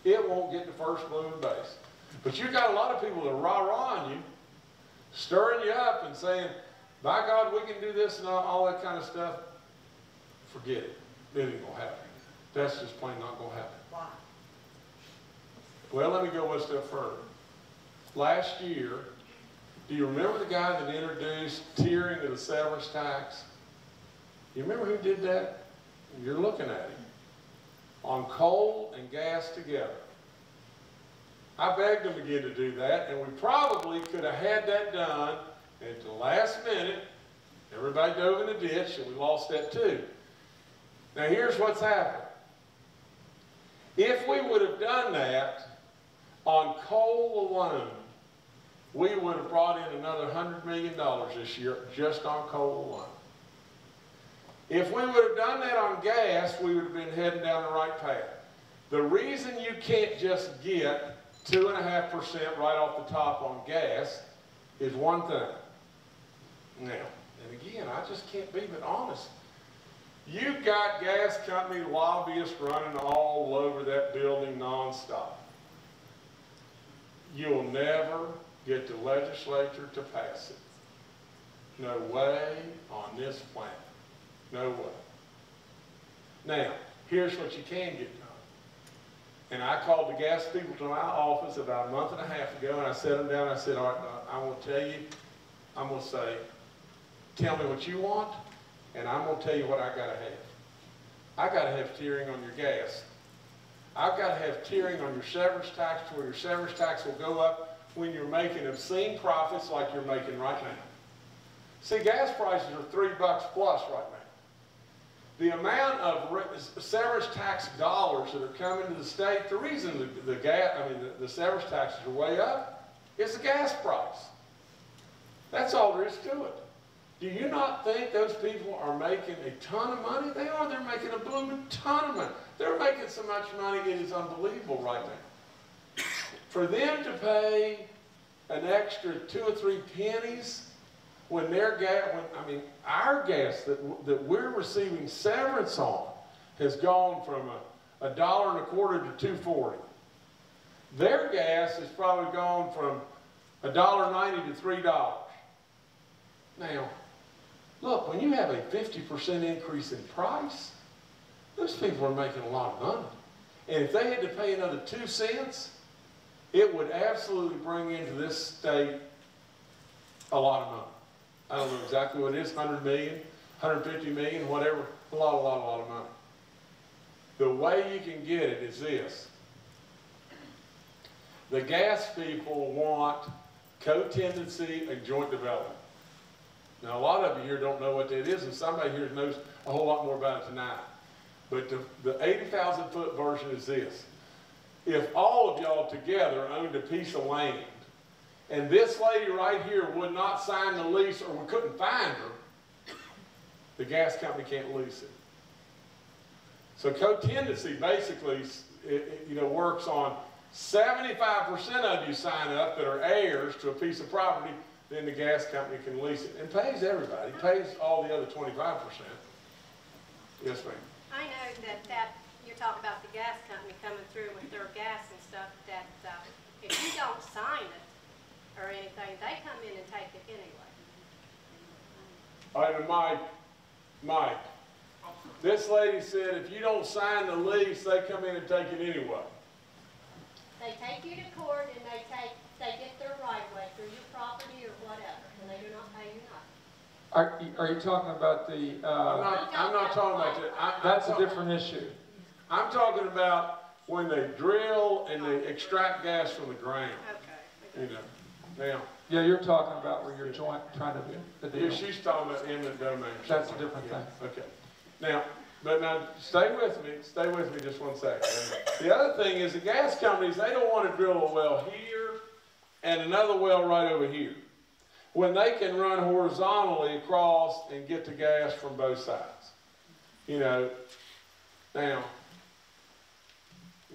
It won't get to first blooming base. But you've got a lot of people that are rah-rahing you, stirring you up and saying, "By God, we can do this," and all that kind of stuff. Forget it. It ain't going to happen. That's just plain not going to happen. Why? Well, let me go one step further. Last year, do you remember the guy that introduced tiering of the severance tax? You remember who did that? You're looking at him. On coal and gas together. I begged him again to do that, and we probably could have had that done at the last minute. Everybody dove in the ditch, and we lost that too. Now here's what's happened. If we would have done that on coal alone, we would have brought in another $100 million this year just on coal alone. If we would have done that on gas, we would have been heading down the right path. The reason you can't just get 2.5% right off the top on gas is one thing. Now, and again, I just can't be but honest. You've got gas company lobbyists running all over that building nonstop. You'll never get the legislature to pass it. No way on this planet. No way. Now, here's what you can get done. And I called the gas people to my office about a month and a half ago, and I sat them down and I said, all right, I'm going to tell you, I'm going to say, tell me what you want, and I'm going to tell you what I got to have. I got to have tiering on your gas. I've got to have tiering on your severance tax, to where your severance tax will go up when you're making obscene profits like you're making right now. See, gas prices are $3 plus right now. The amount of severance tax dollars that are coming to the state, the reason the severance taxes are way up is the gas price. That's all there is to it. Do you not think those people are making a ton of money? They are. They're making a blooming ton of money. They're making so much money, it is unbelievable right now. For them to pay an extra 2 or 3 pennies when their gas, our gas that we're receiving severance on has gone from $1.25 to $2.40. Their gas has probably gone from $1.90 to $3. Now, look, when you have a 50% increase in price, those people are making a lot of money. And if they had to pay another 2 cents, it would absolutely bring into this state a lot of money. I don't know exactly what it is, 100 million, 150 million, whatever, a lot of money. The way you can get it is this. The gas people want co-tenancy and joint development. Now, a lot of you here don't know what that is, and somebody here knows a whole lot more about it tonight. But the 80,000-foot version is this. If all of y'all together owned a piece of land, and this lady right here would not sign the lease, or we couldn't find her, the gas company can't lease it. So co-tenancy basically works on 75% of you sign up that are heirs to a piece of property, then the gas company can lease it. And pays everybody, pays all the other 25%. Yes, ma'am. I know that you're talking about the gas company coming through with their gas and stuff, that if you don't sign it or anything, they come in and take it anyway. All right, Mike, this lady said if you don't sign the lease, they come in and take it anyway. They take you to court and they get their right of way through your property or whatever, and they do not pay you nothing. Are you talking about the? I'm not talking about that. That's a different issue. I'm talking about when they drill and they extract gas from the ground. Okay. Now. Yeah, you're talking about where you're trying to do the deal. Yeah, she's talking about eminent domain. That's a different thing. Okay. Now, stay with me just 1 second. The other thing is the gas companies, they don't want to drill a well here and another well right over here, when they can run horizontally across and get the gas from both sides. Now,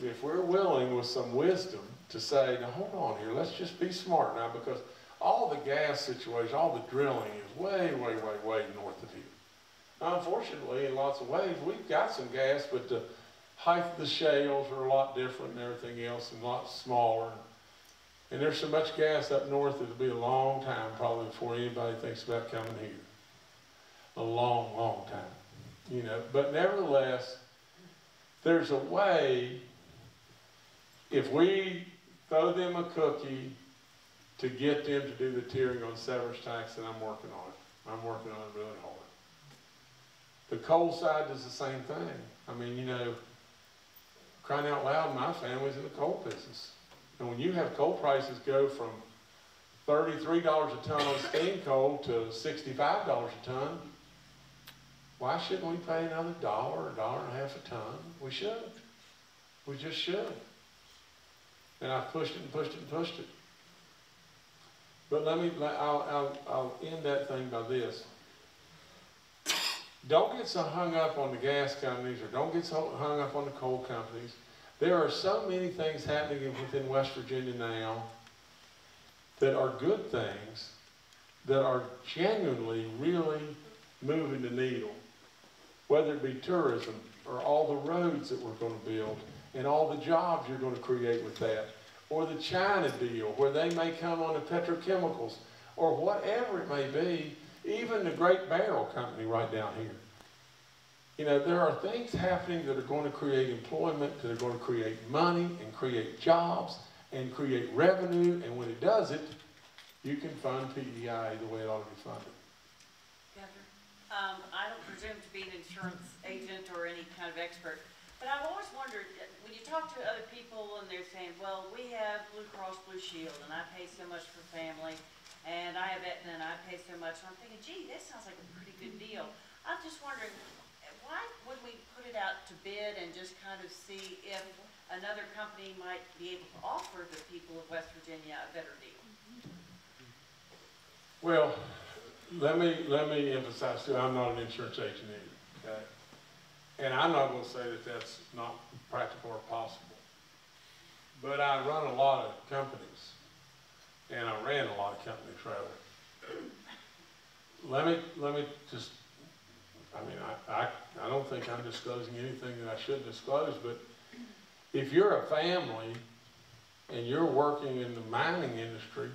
if we're willing with some wisdom to say, now hold on here, let's just be smart now, because all the gas situation, all the drilling is way north of here. Unfortunately, in lots of ways, we've got some gas, but the height of the shales are a lot different and everything else, and a lot smaller. And there's so much gas up north that it'll be a long time probably before anybody thinks about coming here. A long time. But nevertheless, there's a way, if we throw them a cookie to get them to do the tiering on severance tax, and I'm working on it. I'm working on it really hard. The coal side does the same thing. Crying out loud, my family's in the coal business. And when you have coal prices go from $33 a ton on steam coal to $65 a ton, why shouldn't we pay another $1 or $1.50 a ton? We should. We just should. And I've pushed it and pushed it and pushed it. But I'll end that thing by this. Don't get so hung up on the gas companies, or don't get so hung up on the coal companies. There are so many things happening within West Virginia now that are good things, that are genuinely, really moving the needle. Whether it be tourism, or all the roads that we're going to build, and all the jobs you're going to create with that, or the China deal, where they may come on the petrochemicals, or whatever it may be. Even the Great Barrel Company right down here. You know, there are things happening that are going to create employment, that are going to create money and create jobs and create revenue, and when it does it, you can fund PEI the way it ought to be funded. Governor, I don't presume to be an insurance agent or any kind of expert, but I've always wondered, when you talk to other people and they're saying, well, we have Blue Cross Blue Shield and I pay so much for family, and I have Aetna and I pay so much, and I'm thinking, gee, this sounds like a pretty good deal. I'm just wondering, why would we put it out to bid and just kind of see if another company might be able to offer the people of West Virginia a better deal? Well, let me emphasize too, I'm not an insurance agent either, okay? And I'm not going to say that that's not practical or possible. But I run a lot of companies, and I ran a lot of companies rather. Let me just, I mean, I don't think I'm disclosing anything that I shouldn't disclose, but if you're a family and you're working in the mining industry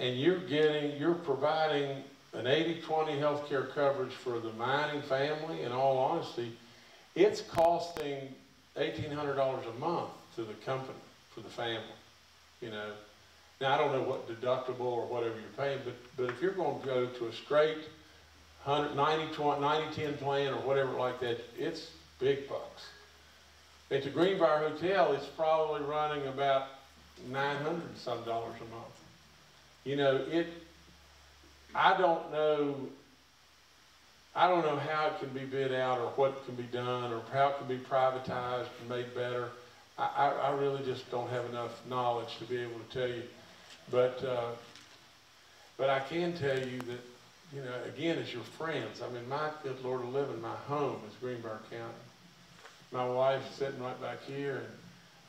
and you're providing an 80-20 healthcare coverage for the mining family, in all honesty, it's costing $1,800 a month to the company, for the family, you know. Now, I don't know what deductible or whatever you're paying, but if you're going to go to a straight 90-10 plan or whatever like that, it's big bucks. At the Greenbrier Hotel, it's probably running about $900 and some a month. You know, I don't know how it can be bid out or what can be done or how it can be privatized and made better. I really just don't have enough knowledge to be able to tell you. But I can tell you that, you know, again, as your friends, I mean, my good Lord will live in my home is Greenbrier County. My wife's sitting right back here, and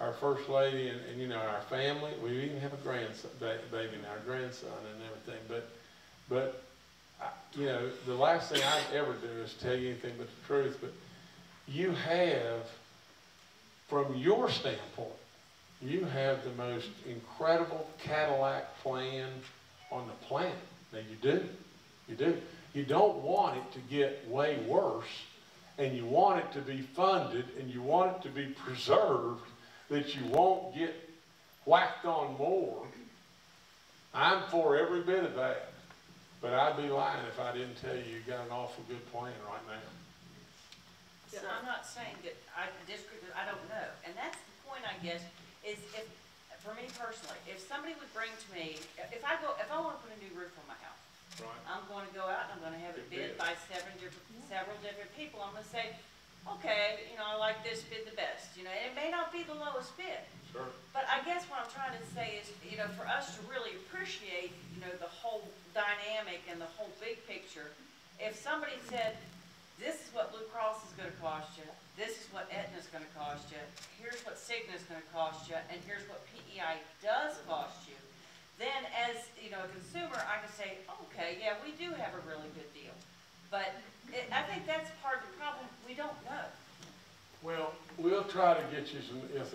our first lady, and you know, our family, we even have a grandson, baby now, our grandson and everything. But you know, the last thing I'd ever do is tell you anything but the truth. But you have, from your standpoint, you have the most incredible Cadillac plan on the planet. Now you do. You do. You don't want it to get way worse, and you want it to be funded, and you want it to be preserved, that you won't get whacked on more. I'm for every bit of that, but I'd be lying if I didn't tell you you got an awful good plan right now. So I'm not saying that I disagree, but I don't know. And that's the point, I guess, is if, for me personally, if somebody would bring to me, if I want to put a new roof on my house, right, I'm going to go out and I'm going to have it bid by several different people. I'm going to say, okay, you know, I like this bid the best. You know, and it may not be the lowest bid. Sure. But I guess what I'm trying to say is, you know, for us to really appreciate, you know, the whole dynamic and the whole big picture, if somebody said, this is what Blue Cross is going to cost you, this is what Aetna is going to cost you, here's what Cigna is going to cost you, and here's what PEI does cost you, then as, you know, a consumer, I can say, okay, yeah, we do have a really good deal. But I think that's part of the problem. We don't know. Well, we'll try to get you some, yes,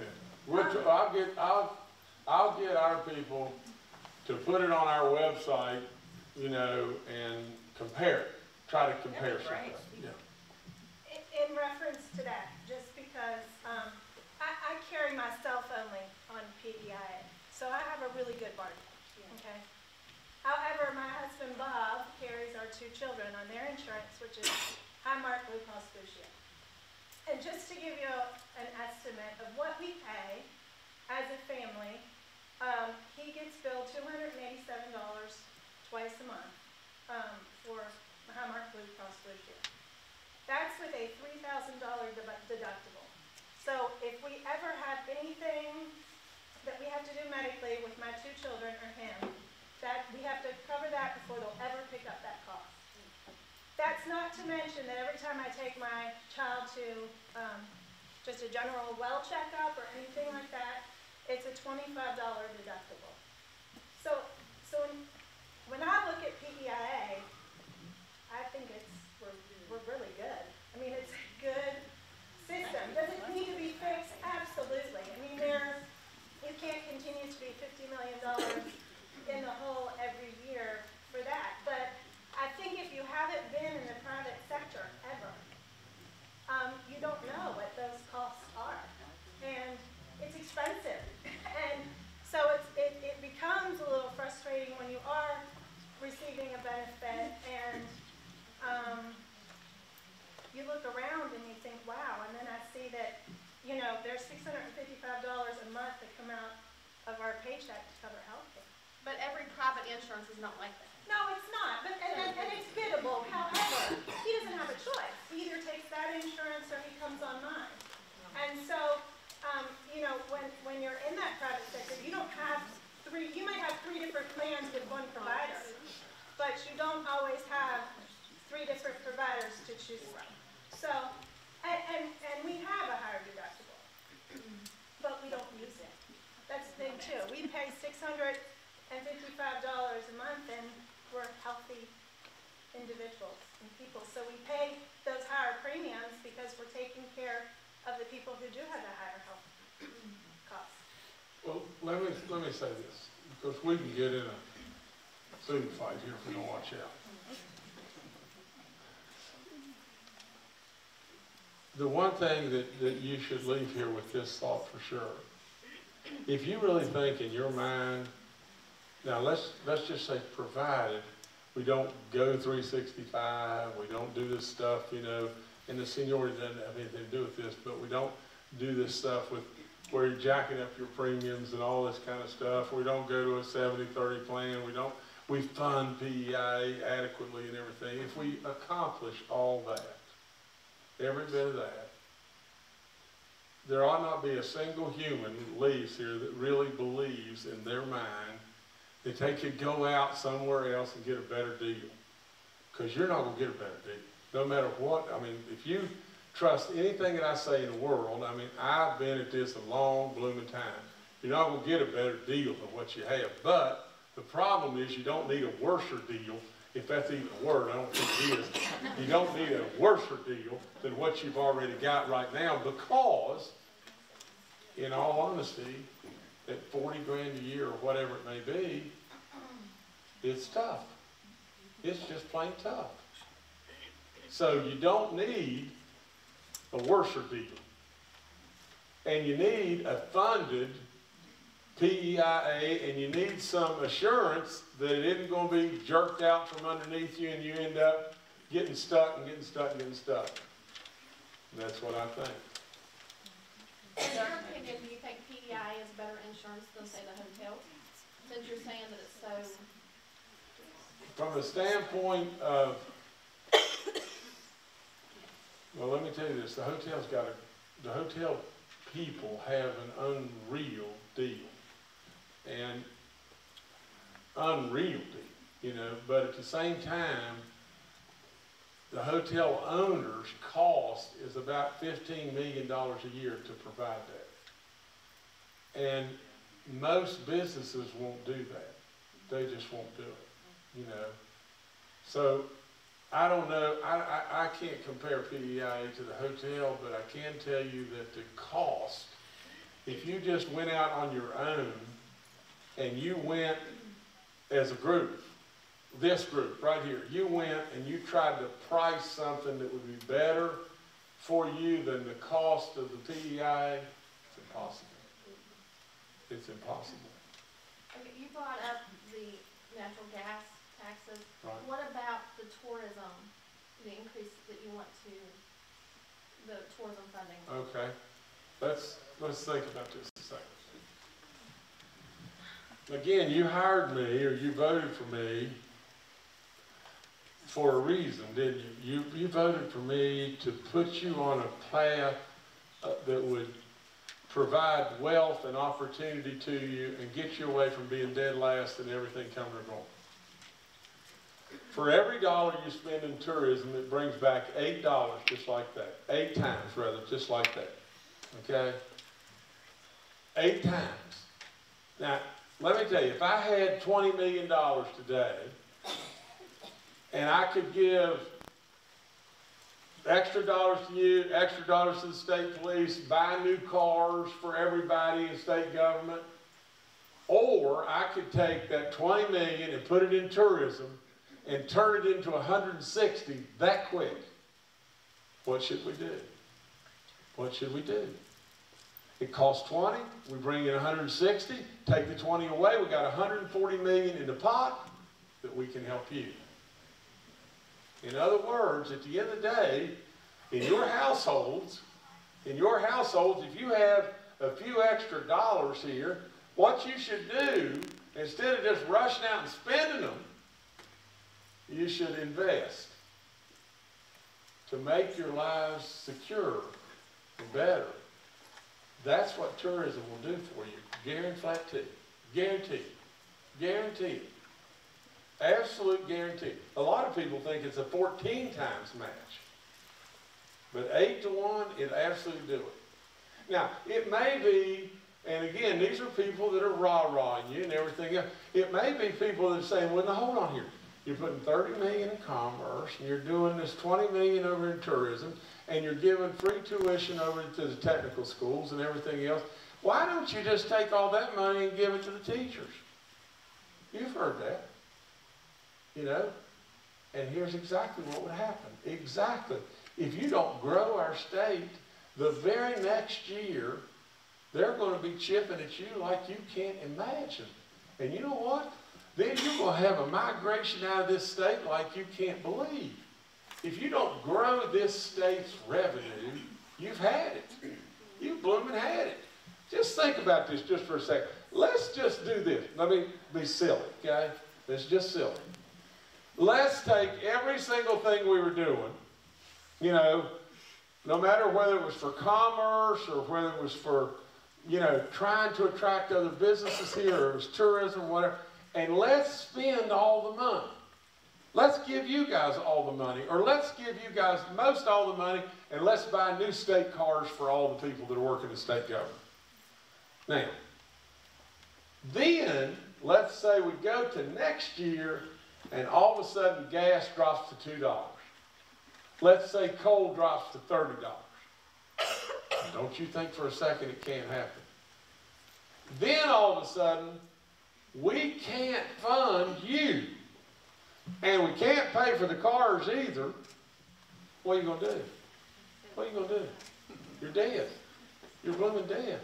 I'll get our people to put it on our website, you know, and compare it. Try to compare something. Yeah. In reference to that, just because I carry my cell phone link on PEIA, so I have a really good bargain. Okay. However, my husband Bob carries our two children on their insurance, which is Highmark Blue Cross Blue Shield. And just to give you an estimate of what we pay as a family, he gets billed $287 twice a month for Highmark Blue Cross Blue Shield. That's with a $3,000 deductible. So if we ever have anything that we have to do medically with my two children or him, that we have to cover that before they'll ever pick up that cost. That's not to mention that every time I take my child to just a general well checkup or anything like that, it's a $25 deductible. So when I look at PEIA, I think we're really good. I mean, it's a good system. Does it need to be fixed? Absolutely. I mean, it can't continue to be $50 million in the hole every year for that. But I think if you haven't been in the private sector ever, you know, there's $655 a month that come out of our paycheck to cover healthcare. But every private insurance is not like that. No, it's not, but, and it's biddable, however, he doesn't have a choice. He either takes that insurance or he comes on mine. And so, you know, when you're in that private sector, you don't have you might have 3 different plans with one provider, but you don't always have 3 different providers to choose from. So, and we have a higher deductible, but we don't use it. That's the thing too. We pay $655 a month and we're healthy individuals and people. So we pay those higher premiums because we're taking care of the people who do have a higher health cost. Well, let me say this, because we can get in a food fight here if we don't watch out. The one thing that you should leave here with this thought for sure. If you really think in your mind, now let's just say provided we don't go 365, we don't do this stuff, you know, and the seniority doesn't have anything to do with this, but we don't do this stuff with where you're jacking up your premiums and all this kind of stuff. We don't go to a 70-30 plan. We fund PEIA adequately and everything. If we accomplish all that, every bit of that, there ought not be a single human that leaves here that really believes in their mind that they could go out somewhere else and get a better deal. Because you're not going to get a better deal. No matter what, I mean, if you trust anything that I say in the world, I mean, I've been at this a long blooming time. You're not going to get a better deal than what you have. But the problem is you don't need a worser deal, if that's even a word. I don't think it is. You don't need a worser deal than what you've already got right now, because, in all honesty, at 40 grand a year or whatever it may be, it's tough. It's just plain tough. So you don't need a worser deal. And you need a funded PEIA, and you need some assurance that it isn't going to be jerked out from underneath you and you end up getting stuck and getting stuck and getting stuck. And that's what I think. In your opinion, do you think PEIA is better insurance than, say, the hotels? Since you're saying that it's so... From the standpoint of, well, let me tell you this, the hotel people have an unreal deal. And unreal deal, you know, but at the same time, the hotel owner's cost is about $15 million a year to provide that. And most businesses won't do that. They just won't do it, you know. So, I don't know, I can't compare PEIA to the hotel, but I can tell you that the cost, if you just went out on your own and you went as a group, this group right here, you went and you tried to price something that would be better for you than the cost of the PEIA, it's impossible. It's impossible. Okay, you brought up the natural gas taxes. Right. What about the tourism, the increase that you want to, the tourism funding? Okay, let's think about this a second. Again, you hired me, or you voted for me for a reason, didn't you? You voted for me to put you on a path that would provide wealth and opportunity to you and get you away from being dead last and everything coming and going. For every dollar you spend in tourism, it brings back $8 just like that. 8 times, rather, just like that. Okay? 8 times. Now, let me tell you, if I had $20 million today, and I could give extra dollars to you, extra dollars to the state police, buy new cars for everybody in state government, or I could take that $20 million and put it in tourism and turn it into 160 that quick, what should we do? What should we do? It costs 20, we bring in 160, take the 20 away, we got 140 million in the pot that we can help you. In other words, at the end of the day, in your households, in your households, if you have a few extra dollars here, what you should do, instead of just rushing out and spending them, you should invest to make your lives secure and better. That's what tourism will do for you. Guarantee. Guarantee. Guarantee. Absolute guarantee. A lot of people think it's a 14 times match. But 8 to 1, it absolutely do it. Now, it may be, and again, these are people that are rah-rahing you and everything else. It may be people that are saying, well, now hold on here. You're putting $30 million in commerce, and you're doing this $20 million over in tourism, and you're giving free tuition over to the technical schools and everything else. Why don't you just take all that money and give it to the teachers? You've heard that. You know? And here's exactly what would happen. Exactly. If you don't grow our state, the very next year, they're going to be chipping at you like you can't imagine. And you know what? Then you're going to have a migration out of this state like you can't believe. If you don't grow this state's revenue, you've had it. You've blooming had it. Just think about this just for a second. Let's just do this. Let me be silly, okay? It's just silly. Let's take every single thing we were doing, you know, no matter whether it was for commerce or whether it was for, you know, trying to attract other businesses here or it was tourism or whatever, and let's spend all the money. Let's give you guys all the money, or let's give you guys most all the money, and let's buy new state cars for all the people that are working in state government. Now, then, let's say we go to next year, and all of a sudden gas drops to $2. Let's say coal drops to $30. Don't you think for a second it can't happen? Then all of a sudden, we can't fund you. And we can't pay for the cars either. What are you going to do? What are you going to do? You're dead. You're blooming dead.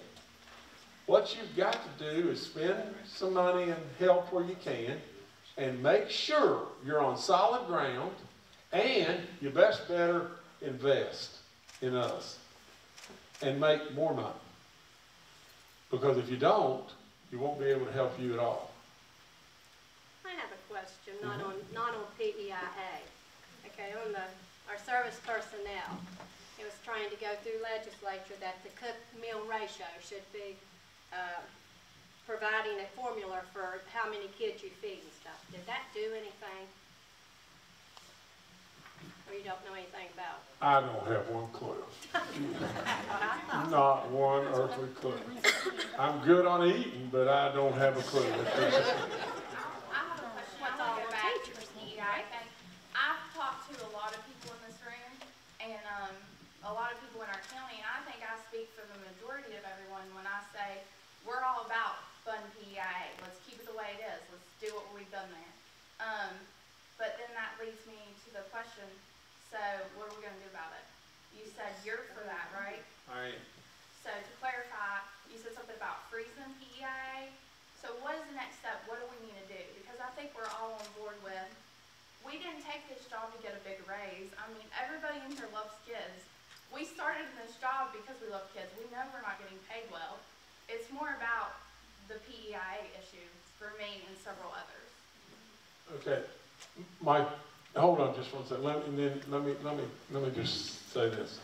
What you've got to do is spend some money and help where you can and make sure you're on solid ground, and you best better invest in us and make more money. Because if you don't, you won't be able to help you at all. I have a question, not on PEIA. Okay, on our service personnel. It was trying to go through legislature that the cook-meal ratio should be providing a formula for how many kids you feed and stuff. Did that do anything? Or you don't know anything about it? I don't have one clue. Not one earthly clue. I'm good on eating, but I don't have a clue. I have a question. I want to go back to PEI. I've talked to a lot of people in this room, and a lot of people in our county, and I think I speak for the majority of everyone when I say we're all about fund PEIA. Let's keep it the way it is. Let's do what we've done there. But then that leads me to the question, so what are we going to do about it? You said you're for that, right? I am. So to clarify, you said something about freezing PEIA. So what is the next step? What do we need to do? Because I think we're all on board with, we didn't take this job to get a big raise. I mean, everybody in here loves kids. We started in this job because we love kids. We know we're not getting paid well. It's more about the PEIA issue for me and several others. Okay, Mike, hold on just one second. Let me just say this.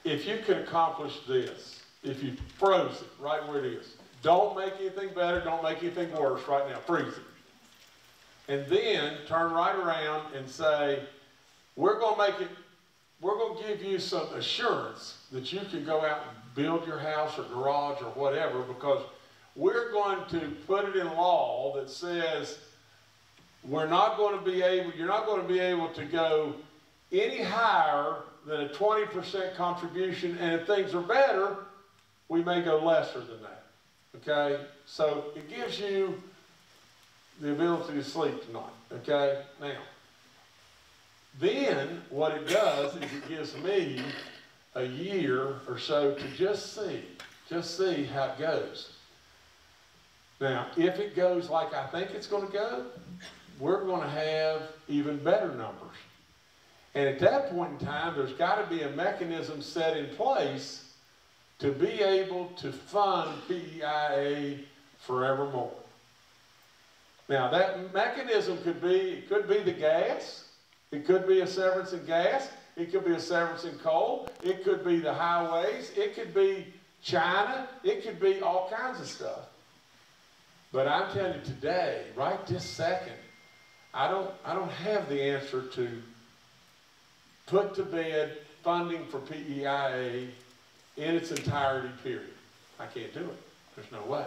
If you can accomplish this, if you froze it right where it is, don't make anything better, don't make anything worse right now, freeze it. And then turn right around and say, we're going to give you some assurance that you can go out and build your house or garage or whatever, because we're going to put it in law that says you're not going to be able to go any higher than a 20% contribution, and if things are better, we may go lesser than that. Okay? So it gives you the ability to sleep tonight. Okay? Now, then what it does is it gives me a year or so to just see how it goes. Now, if it goes like I think it's going to go, we're going to have even better numbers. And at that point in time, there's got to be a mechanism set in place to be able to fund PEIA forevermore. Now, that mechanism could be the gas. It could be a severance in gas. It could be a severance in coal. It could be the highways. It could be China. It could be all kinds of stuff. But I'm telling you today, right this second, I don't have the answer to put to bed funding for PEIA in its entirety, period. I can't do it. There's no way.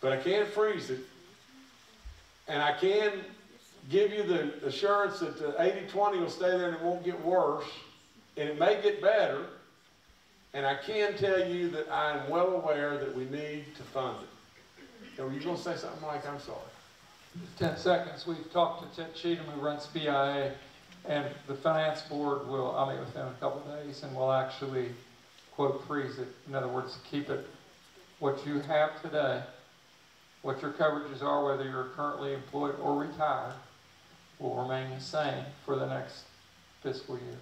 But I can freeze it. And I can give you the assurance that the 80-20 will stay there and it won't get worse. And it may get better. And I can tell you that I am well aware that we need to fund it. Now, were you going to say something, Mike? I'm sorry. 10 seconds. We've talked to Ted Cheatham, who runs PEIA, and the finance board will, I'll meet with them in a couple of days, and we'll actually, quote, freeze it. In other words, keep it what you have today, what your coverages are, whether you're currently employed or retired, will remain the same for the next fiscal year.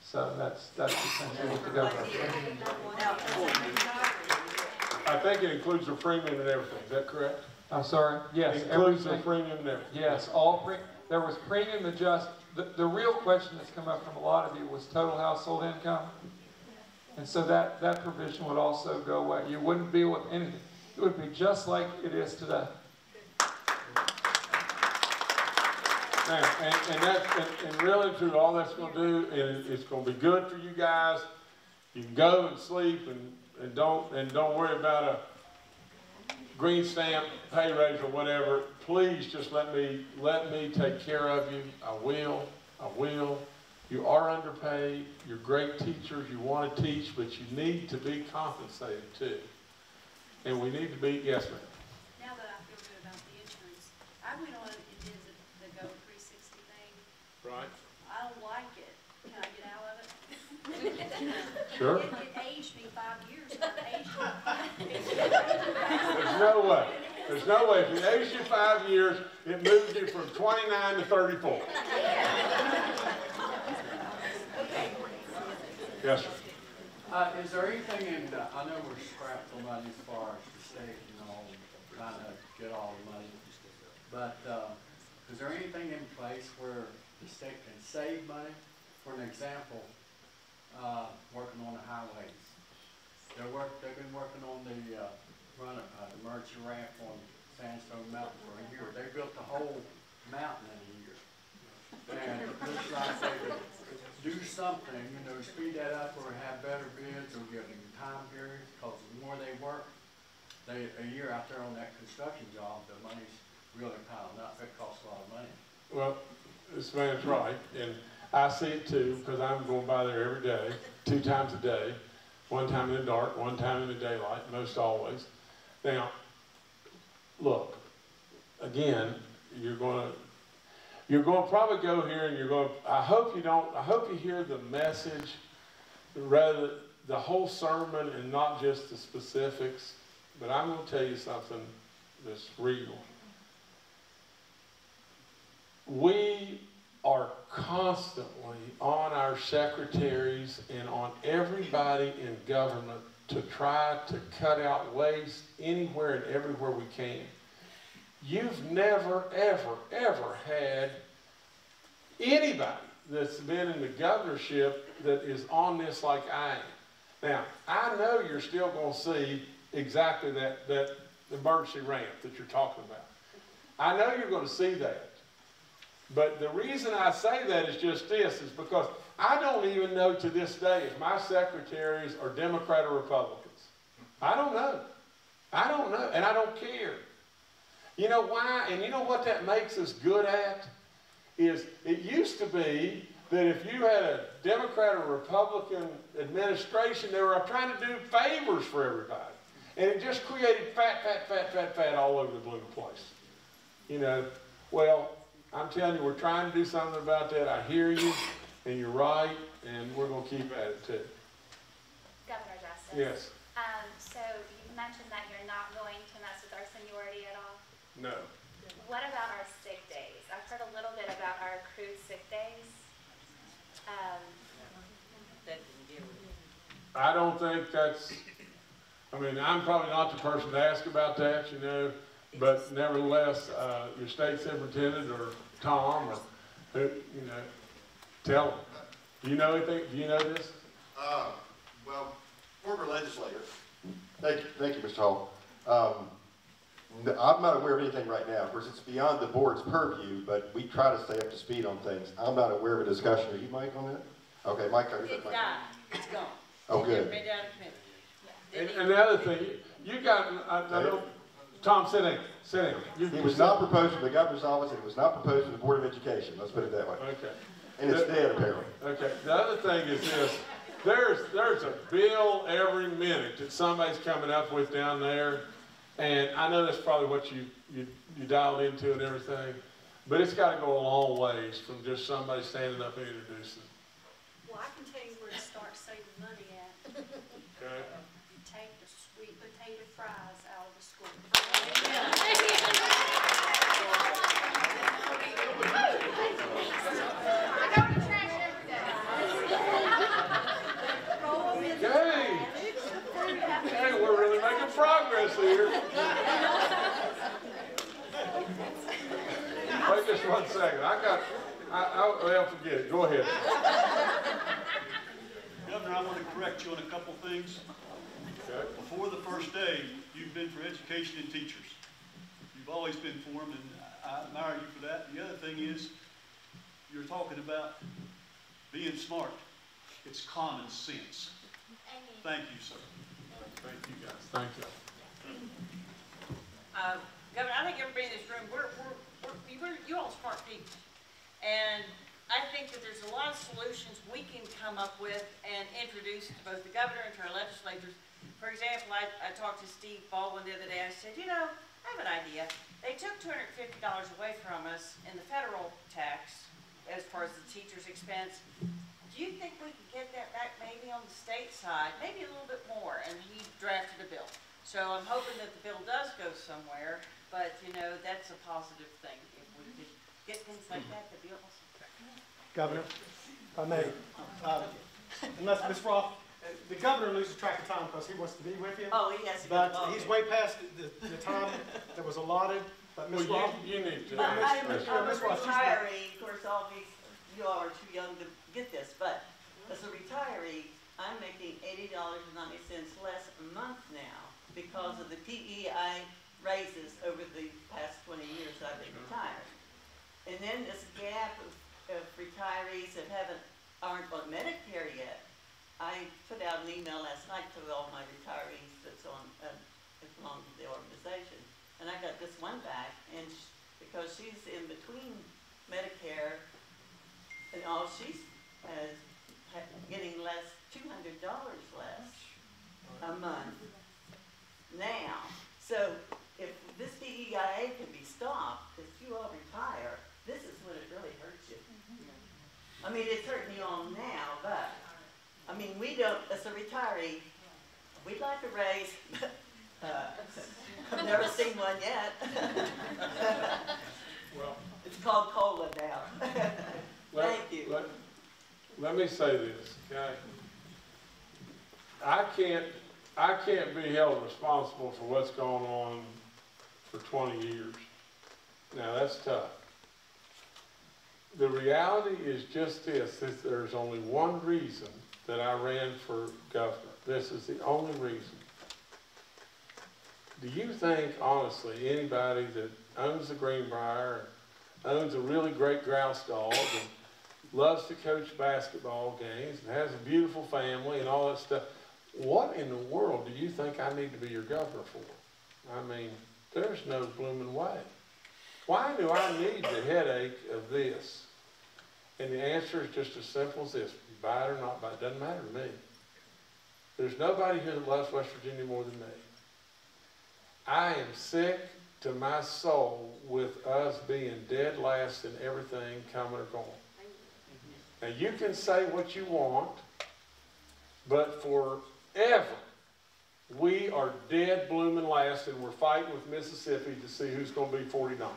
So that's essentially what the government. I think it includes the premium and everything. Is that correct? I'm sorry? Yes. It includes everything. the premium and everything. Yes, there was premium adjust. The real question that's come up from a lot of you was total household income. And so that provision would also go away. You wouldn't deal with anything. It would be just like it is today. And really, true, all that's going to do is it's going to be good for you guys. You can go and sleep and don't worry about a green stamp pay raise or whatever. Please just let me take care of you. I will. You are underpaid. You're great teachers. You want to teach, but you need to be compensated too. And we need to be, yes, ma'am. Now that I feel good about the insurance, I went on and did the Go 360 thing. Right. I don't like it. Can I get out of it? Sure. It aged me 5 years. It aged me. There's no way. There's no way. If it aged you 5 years, it moved you from 29 to 34. Yes, sir. Is there anything in, I know we're strapped for money as far as the state and all, trying to get all the money, but is there anything in place where the state can save money? For an example, working on the highways. They've been working on the emergency ramp on Sandstone Mountain for a year. They built the whole mountain in a year. And it looks like they could do something, speed that up or have better bids or give them time periods, because the more they work, a year out there on that construction job, the money's really piling up. It costs a lot of money. Well, this man's right, and I see it too, because I'm going by there every day, 2 times a day, one time in the dark, one time in the daylight, most always. Now, look, again, you're going to probably go here and I hope you hear the message, rather the whole sermon and not just the specifics, but I'm going to tell you something that's real. We are constantly on our secretaries and on everybody in government to try to cut out waste anywhere and everywhere we can. You've never, ever, ever had anybody that's been in the governorship that is on this like I am. Now, I know you're still going to see exactly that emergency ramp that you're talking about. I know you're going to see that. But the reason I say that is just this, is because I don't even know to this day if my secretaries are Democrat or Republicans. I don't know. I don't know, and I don't care. You know why? And you know what that makes us good at? Is it used to be that if you had a Democrat or Republican administration, they were trying to do favors for everybody. And it just created fat all over the blue place. Well, I'm telling you, we're trying to do something about that. I hear you, and you're right, and we're going to keep at it too. Governor Justice. Yes. So you mentioned that you're not going to mess with our seniority at all? No. What about our sick days? I've heard a little bit about our accrued sick days. That didn't deal with it. I don't think that's, I mean, I'm probably not the person to ask about that, you know, but nevertheless, your state superintendent or Tom or who, you know, tell them. Do you know anything? Do you know this? Well, former legislator. Thank you, Mr. Hall. I'm not aware of anything right now. Of course, it's beyond the board's purview, but we try to stay up to speed on things. I'm not aware of a discussion. Are you, Mike, on that? Okay, Mike. It died. It's gone. Oh, good. Made out of committee. And the other thing, you got, I know, Tom, sit in. It was not proposed from the governor's office, and it was not proposed from the Board of Education. Let's put it that way. Okay. And it's dead, apparently. Okay. The other thing is this. There's a bill every minute that somebody's coming up with down there, and I know that's probably what you dialed into and everything, but it's got to go a long ways from just somebody standing up and introducing. Well, I can tell you where to start saving money at. Okay. You take the sweet potato fries out of the school. Hey, we're really making progress here. Wait just 1 second. I'll forget it. Go ahead. Governor, I want to correct you on a couple things. Okay. Before the first day, you've been for education and teachers. You've always been for them, and I admire you for that. The other thing is, you're talking about being smart. It's common sense. Thank you, sir. Thank you, guys. Thank you. Governor, I think everybody in this room, you're all smart people. And I think that there's a lot of solutions we can come up with and introduce to both the governor and to our legislators. For example, I talked to Steve Baldwin the other day. I said, you know, I have an idea. They took $250 away from us in the federal tax as far as the teacher's expense. Do you think we can get that back maybe on the state side, maybe a little bit more? And he drafted a bill. So I'm hoping that the bill does go somewhere, but you know, that's a positive thing. If we could get things like that, that'd be awesome. Governor, if I may, unless Ms. Roth, the governor loses track of time because he wants to be with you. Oh, he has to But he's way past the time that was allotted. But Ms. Roth, you need to. I'm a retiree, of course, you all are too young to get this, but as a retiree, I'm making $80.90 less a month now because of the PEI raises over the past 20 years I've been retired. And then this gap of retirees that aren't on Medicare yet. I put out an email last night to all my retirees that belong to the organization, and I got this one back, and because she's in between Medicare and all, she's getting less, $200 less a month now. So if this PEIA can be stopped, if you all retire, this is when it really hurts you. I mean, it's hurting you all now, but I mean, we don't, as a retiree, we'd like a raise. I've never seen one yet. Well, it's called COLA now. Thank you. Let me say this, okay? I can't be held responsible for what's gone on for 20 years. Now, that's tough. The reality is just this, that there's only one reason that I ran for governor. This is the only reason. Do you think, honestly, anybody that owns a Greenbrier, owns a really great grouse dog, and loves to coach basketball games, and has a beautiful family and all that stuff, what in the world do you think I need to be your governor for? I mean, there's no blooming way. Why do I need the headache of this? And the answer is just as simple as this. Buy it or not buy it, doesn't matter to me. There's nobody here that loves West Virginia more than me. I am sick to my soul with us being dead last in everything coming or going. Now you can say what you want, but forever we are dead blooming last, and we're fighting with Mississippi to see who's going to be 49.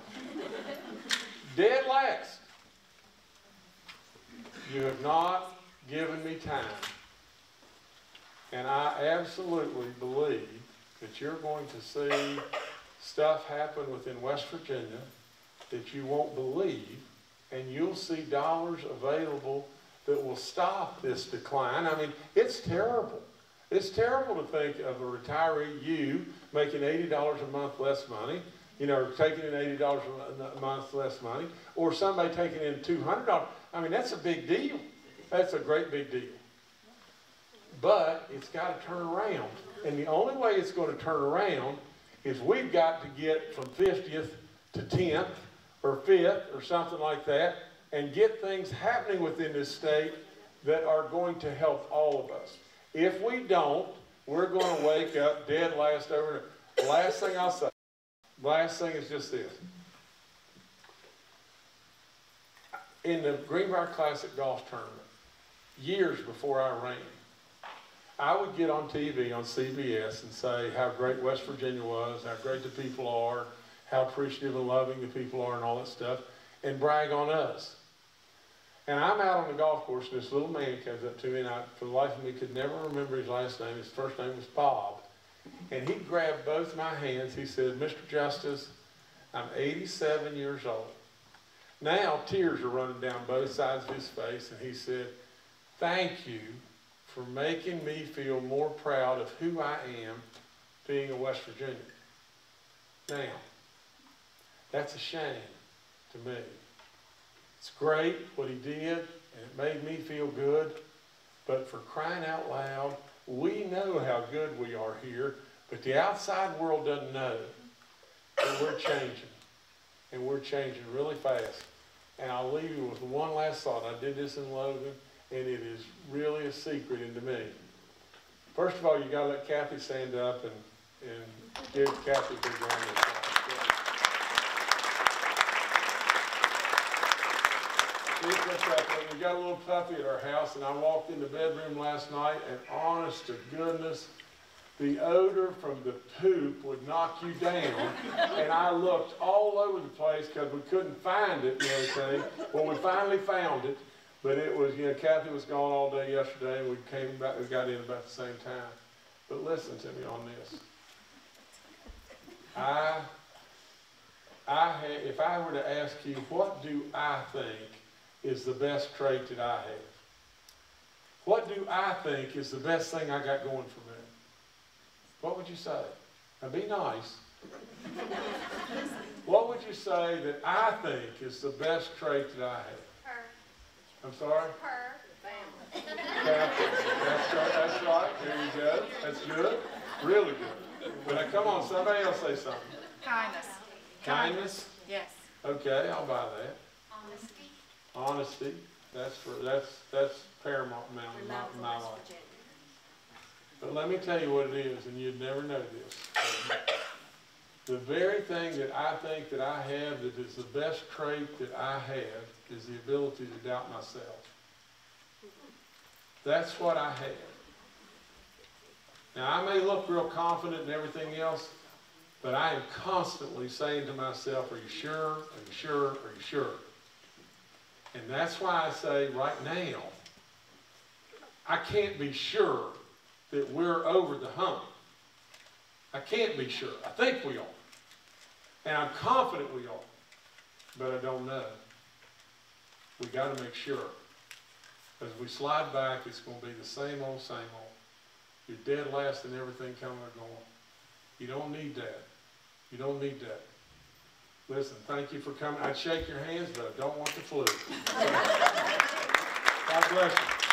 Dead last. You have not given me time. And I absolutely believe that you're going to see stuff happen within West Virginia that you won't believe, and you'll see dollars available that will stop this decline. I mean, it's terrible. It's terrible to think of a retiree, you, making $80 a month less money, you know, taking in $80 a month less money, or somebody taking in $200. I mean, that's a big deal. That's a great big deal. But it's got to turn around. And the only way it's going to turn around is we've got to get from 50th to 10th or 5th or something like that and get things happening within this state that are going to help all of us. If we don't, we're going to wake up dead last over. The last thing I'll say, last thing is just this. In the Greenbrier Classic Golf Tournament, years before I ran, I would get on TV on CBS and say how great West Virginia was, how great the people are, how appreciative and loving the people are and all that stuff, and brag on us. And I'm out on the golf course, and this little man comes up to me, and I, for the life of me, could never remember his last name. His first name was Bob. And he grabbed both my hands. He said, "Mr. Justice, I'm 87 years old." Now tears are running down both sides of his face, and he said, "Thank you for making me feel more proud of who I am being a West Virginian." Now, that's a shame to me. It's great what he did, and it made me feel good, but for crying out loud, we know how good we are here, but the outside world doesn't know. And we're changing, and we're changing really fast. And I'll leave you with one last thought. I did this in Logan, and it is really a secret into me. First of all, you got to let Kathy stand up and give Kathy a big round of applause. We got a little puppy at our house, and I walked in the bedroom last night, and honest to goodness, the odor from the poop would knock you down. And I looked all over the place because we couldn't find it and everything. Well, we finally found it, but it was, you know, Kathy was gone all day yesterday, and we came back, we got in about the same time. But listen to me on this. If I were to ask you, what do I think is the best trait that I have? What do I think is the best thing I got going for me? What would you say? Now be nice. What would you say that I think is the best trait that I have? Her. I'm sorry? Her. That's right. There you go. That's good. Really good. But now, come on, somebody else say something. Kindness. Kindness? Yes. Okay, I'll buy that. Honesty. Honesty. That's paramount in my life. But let me tell you what it is, and you'd never know this. The very thing that I think that I have that is the best trait that I have is the ability to doubt myself. That's what I have. Now, I may look real confident and everything else, but I am constantly saying to myself, are you sure? Are you sure? Are you sure? And that's why I say right now, I can't be sure that we're over the hump. I can't be sure. I think we are. And I'm confident we are. But I don't know. We got to make sure. As we slide back, it's going to be the same old, same old. You're dead last in everything coming or going. You don't need that. You don't need that. Listen, thank you for coming. I'd shake your hands, but I don't want the flu. God bless you.